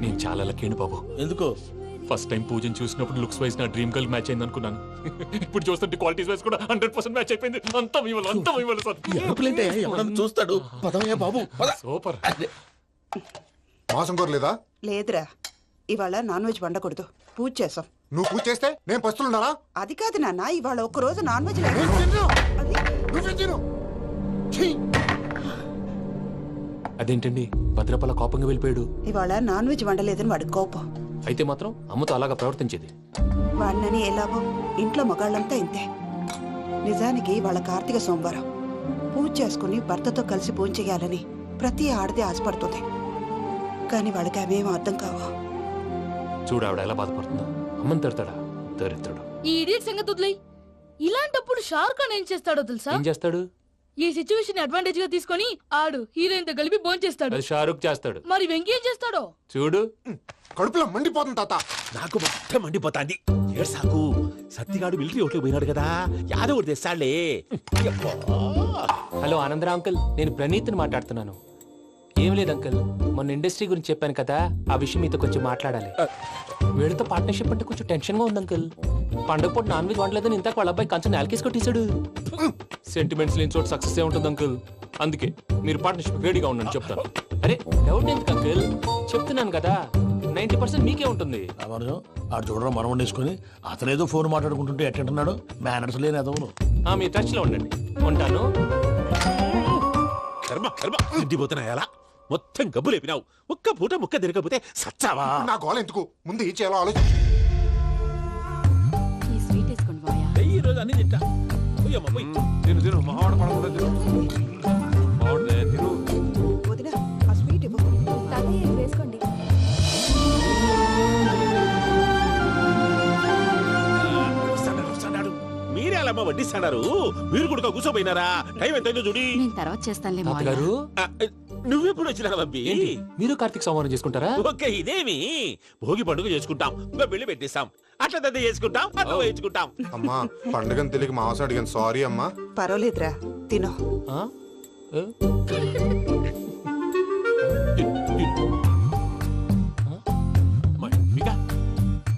[SPEAKER 12] నేను చాలా లక్కీని బాబు.
[SPEAKER 2] ఎందుకు?
[SPEAKER 12] ఫస్ట్ టైం పూజను చూసినప్పుడు లుక్స్ వైజ్ నా డ్రీమ్ గర్ల్ మ్యాచ్ అయింది అనుకున్నాను. ఇప్పుడు చూస్తుంటే క్వాలిటీస్ వైజ్ కూడా 100% మ్యాచ్ అయిపోయింది. అంతా ఇవ్వాలి సార్.
[SPEAKER 2] ఎవడన్నా చూస్తాడు. పదవయ్యా బాబు, పద.
[SPEAKER 12] సూపర్.
[SPEAKER 3] మాసం కోరలేదా?
[SPEAKER 14] లేదురా, ఇవాళ నాన్ వెజ్ వండకూడదు. పూజ చేసాం.
[SPEAKER 3] నువ్వు పూజ చేస్తే నేను పస్తులున్నారా?
[SPEAKER 14] అది కాదు నాన్న, ఇవాళ ఒక్కరోజు నాన్ వెజ్ లేదు.
[SPEAKER 12] అదేంటండి భద్రపల కోపంగా వెళ్ళిపోయాడు?
[SPEAKER 14] ఇవాళ నాన్ వెజ్ వండలేదని వాడి కోపం.
[SPEAKER 12] అయితే మాత్రం అమ్మతో అలాగా ప్రవర్తించేది.
[SPEAKER 14] వాడినని ఎలాగో ఇంట్లో మగాళ్ళంతా ఇంతే. నిజానికి వాళ్ళ కార్తీక సోమవారం పూజ చేసుకుని భర్తతో కలిసి భోంచేయాలని ప్రతి ఆడది ఆశపడుతుంది. కానీ వాళ్ళకి అవేం అర్థం కావు.
[SPEAKER 12] చూడు ఆవిడ ఎలా బాధపడుతుందో. అమ్మని తిడతాడా దరిద్రుడు.
[SPEAKER 11] ఈ ఇడియట్ సంగతి వదిలేయ్. ఇలాంటప్పుడు షారుఖ్ ఖాన్ ఏం చేస్తాడో తెలుసా?
[SPEAKER 12] ఏం చేస్తాడు?
[SPEAKER 11] ఈ సిచ్యువేషన్ అడ్వాంటేజ్ గా తీసుకొని ఆడు హీరోయిన్ తో కలిపి భోంచేస్తాడు.
[SPEAKER 12] అది షారుఖ్ చేస్తాడు.
[SPEAKER 11] మరి వెంకీ ఏం చేస్తాడో
[SPEAKER 12] చూడు.
[SPEAKER 3] కడుపులో మండిపోతుంది తాత.
[SPEAKER 2] నాకు మొత్తం మండిపోతాంది. ఏడ్సాకు, సత్తిగాడు మిలిటరీ ఓట్లు పోయినాడు కదా, యాదవ్ తెస్తాడులే.
[SPEAKER 12] హలో ఆనందరా అంకుల్, నేను ప్రణీత్ని మాట్లాడుతున్నాను. ఏం లేదు అంకుల్, మొన్న ఇండస్ట్రీ గురించి చెప్పాను కదా, ఆ విషయం మీతో కొంచెం మాట్లాడాలి. వీళ్ళతో పార్ట్నర్షిప్ అంటే కొంచెం టెన్షన్ గా ఉంది అంకుల్. పండగ పూట నాన్ వెజ్ వండలేదని ఇంతకు వాళ్ళ అబ్బాయి కంచెం నేలకేసి కొట్టేశాడు. సెంటిమెంట్స్ లేని చోట సక్సెస్ ఏ ఉంటుంది అంకుల్. అందుకే మీరు పార్ట్నర్షిప్ రెడీగా ఉండండి చెప్తాను. అరే డౌట్ ఎందుకు అంకుల్, చెప్తున్నాను కదా 90% మీకే ఉంటుంది.
[SPEAKER 5] ఆడు చూడడం మనం వండేసుకుని అతనేదో ఫోన్ మాట్లాడుకుంటుంటే ఎట్టంటున్నాడు. మేనర్స్ లేని అదవును.
[SPEAKER 12] మీ టచ్ లో ఉండండి. ఉంటాను.
[SPEAKER 2] తిండిపోతున్నాయా? మొత్తం గబ్బు లేపినావు. ఒక్క పూట ముక్క తిరగకపోతే సచ్చావా?
[SPEAKER 3] నా గోల ఎందుకు, ముందు ఈ చేయాలో ఆలోచించు.
[SPEAKER 11] ఈ స్వీట్ వేసుకోండి బాయా.
[SPEAKER 2] ఈ రోజు అన్ని తింటా.
[SPEAKER 13] తిను మావాడ పడకుండా తిను. మావాడే తిను.
[SPEAKER 14] వదినా, ఆ స్వీట్ ఇవ్వు.
[SPEAKER 6] వేసుకోండి.
[SPEAKER 2] వస్తాడు. మీరే అలా వడ్డిస్తాడారు. మీరు కూడా కూర్చోపోయినారా? టైం ఎంతైందో చూడి.
[SPEAKER 11] నేను తర్వాత చేస్తానులే
[SPEAKER 12] తాతగారు,
[SPEAKER 2] నువ్వెప్పుడు వచ్చినా బంబి?
[SPEAKER 12] మీరు కార్తీక్ సంహారం చేసుకుంటారా?
[SPEAKER 2] ఓకే, ఇదేమి భోగి పండుగ చేసుకుంటాం, ఇంకా పెళ్లి పెట్టేస్తాం, అట్లా దద్ద చేసుకుంటాం, అట్లా వేయించుకుంటాం.
[SPEAKER 3] అమ్మా పండుగని తెలియక మాంస అడిగాను, సారీ అమ్మా.
[SPEAKER 14] పర్వాలేదురా, తినో.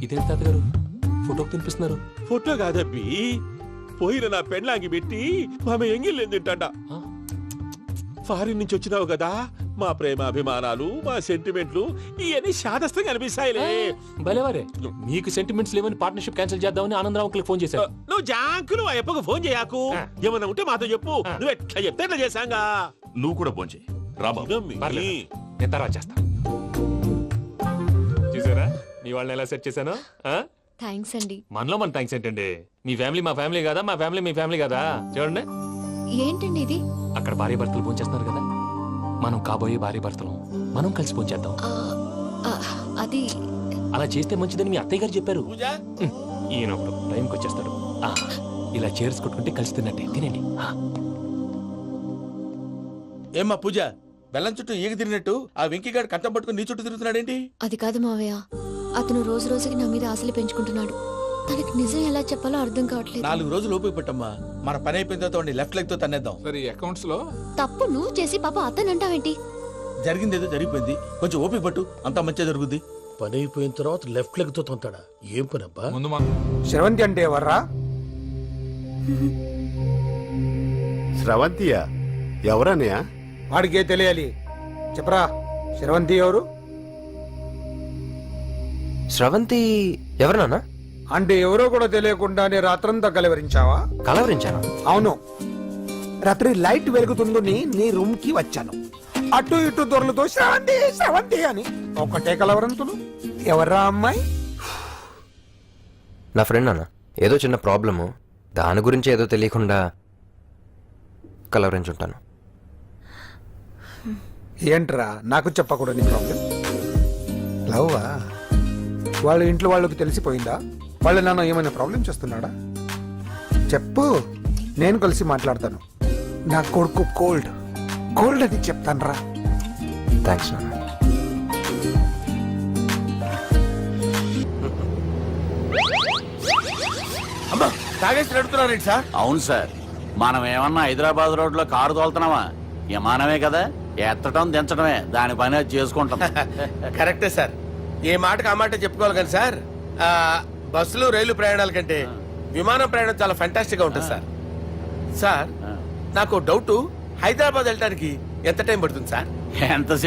[SPEAKER 12] ఇదేంటి తాతగారు ఫోటోకి తినిపిస్తున్నారు?
[SPEAKER 2] ఫోటో కాదబ్బి, పోయిన నా పెళ్ళాంగి పెట్టి ఆమె ఎంగిల్లేం తింటాడ. ఫారిన్ నుంచి వచ్చినావు కదా, మా ప్రేమ అభిమానాలు, మా సెంటిమెంట్లు ఇవన్నీ శాదస్తంగా అనిపిస్తాయిలే.
[SPEAKER 12] భలేవారే, మీకు సెంటిమెంట్స్ లేవని పార్ట్నర్షిప్ క్యాన్సిల్ చేద్దామని ఆనందరావు అంకుల్ ఫోన్ చేశారు.
[SPEAKER 2] నువ్వు జాంకులు ఆ ఎప్పకు ఫోన్ చేయకు. ఏమన్నా ఉంటే మాతో చెప్పు. నువ్వు ఎట్లా చెప్తే ఎట్లా చేశాంగా.
[SPEAKER 10] నువ్వు కూడా ఫోన్ చేయి రాబాబు.
[SPEAKER 12] నేను తర్వాత చేస్తా. చూసారా మీ వాళ్ళని ఎలా సెట్ చేశాను?
[SPEAKER 6] థ్యాంక్స్ అండి.
[SPEAKER 12] మనలో మన థ్యాంక్స్ ఏంటండి? మీ ఫ్యామిలీ మా ఫ్యామిలీ కదా, మా ఫ్యామిలీ మీ ఫ్యామిలీ కదా. చూడండి,
[SPEAKER 6] ఏంటండి ఇది?
[SPEAKER 12] అక్కడ భార్య భర్తలు భోంచేస్తున్నారు కదా, మనం కాబోయే భార్య భర్తలు మనం కలిసి భోంచేద్దాం.
[SPEAKER 6] అది
[SPEAKER 12] అలా చేస్తే మంచిదని మీ అత్తయ్య గారు చెప్పారు. ఈయన ఒకడు టైంకి వచ్చేస్తాడు ఆ, ఇలా చేర్స్ కొట్టుకుంటే కలిసి తిన్నట్టే తినండి ఆ.
[SPEAKER 2] ఏమ్మా పూజ బెల్లం చుట్టూ ఈగ తిరిగినట్టు ఆ వెంకీగాడు కట్టం పట్టుకుని నీ చుట్టూ తిరుగుతున్నాడేంటి?
[SPEAKER 6] అది కాదు మావయ్య, అతను రోజు రోజుకి నా మీద ఆశలు పెంచుకుంటున్నాడు. తనకి నిజం ఎలా చెప్పాలో అర్థం కావట్లేదు.
[SPEAKER 2] 4 రోజులు ఓపిక పట్టమ్మా, మన పని అయిపోయిన తర్వాత వాడిని లెఫ్ట్ లెగ్ తో తన్నేద్దాం.
[SPEAKER 13] సరే అకౌంట్స్ లో
[SPEAKER 6] తప్పు నువ్వు చేసి పాప అతను అంటావేంటి?
[SPEAKER 2] జరిగింది ఏదో జరిగిపోయింది, కొంచెం ఓపిక పట్టు, అంతా మంచిగా జరుగుద్ది.
[SPEAKER 5] పని అయిపోయిన తర్వాత లెఫ్ట్ లెగ్ తో తొంతాడా? ఏం పని అబ్బా?
[SPEAKER 13] ముందు
[SPEAKER 7] శ్రవంతి అంటే ఎవర్రా?
[SPEAKER 4] స్రవంతియా? ఎవరన్నయ్య?
[SPEAKER 7] వాడికే తెలియాలి. చెప్పరా, శ్రవంతి ఎవరు?
[SPEAKER 15] స్రవంతి ఎవరు నాన్న?
[SPEAKER 7] అంటే ఎవరో కూడా తెలియకుండానే రాత్రంతా కలవరించావా?
[SPEAKER 15] కలవరించాను.
[SPEAKER 7] అవును, రాత్రి లైట్ వెలుగుతుందని నీ రూమ్ కి వచ్చాను. అటు ఇటు దొరలతో శ్రవంతి శ్రవంతి అని ఒకటే కలవరంతులు. ఎవర్రా అమ్మాయి?
[SPEAKER 15] నా ఫ్రెండ్ నాన్న, ఏదో చిన్న ప్రాబ్లము, దాని గురించి ఏదో తెలియకుండా కలవరించుంటాను.
[SPEAKER 7] ఏంట్రా నాకు చెప్పకూడదు నీ ప్రాబ్లం? లవ్వా? వాళ్ళ ఇంట్లో వాళ్ళకి తెలిసిపోయిందా? వాళ్ళ నాన్న ఏమైనా ప్రాబ్లం చేస్తున్నాడా? చెప్పు, నేను కలిసి మాట్లాడతాను. నా కొడుకు కోల్డ్ కోల్డ్ అని చెప్తాను రా.
[SPEAKER 15] థ్యాంక్స్ నాన్న.
[SPEAKER 2] అమ్మా తాగేసి నడుతున్నారేంటి సార్?
[SPEAKER 1] అవును సార్, మనం ఏమన్నా హైదరాబాద్ రోడ్ లో కారు తోలుతున్నామా? విమానమే కదా, ఎత్తడం దించడమే, దాని పని అది చేసుకుంటాం.
[SPEAKER 2] కరెక్టే సార్, ఏ మాటకు ఆ మాట చెప్పుకోవాలి కానీ సార్, బస్సులు రైలు ప్రయాణాల కంటే విమానం ప్రయాణం చాలా ఫంటాస్టిక్ గా ఉంటుంది సార్. సార్ నాకు డౌట్, హైదరాబాద్ వెళ్ళడానికి ఎంత టైం పడుతుంది సార్?
[SPEAKER 1] ఎంత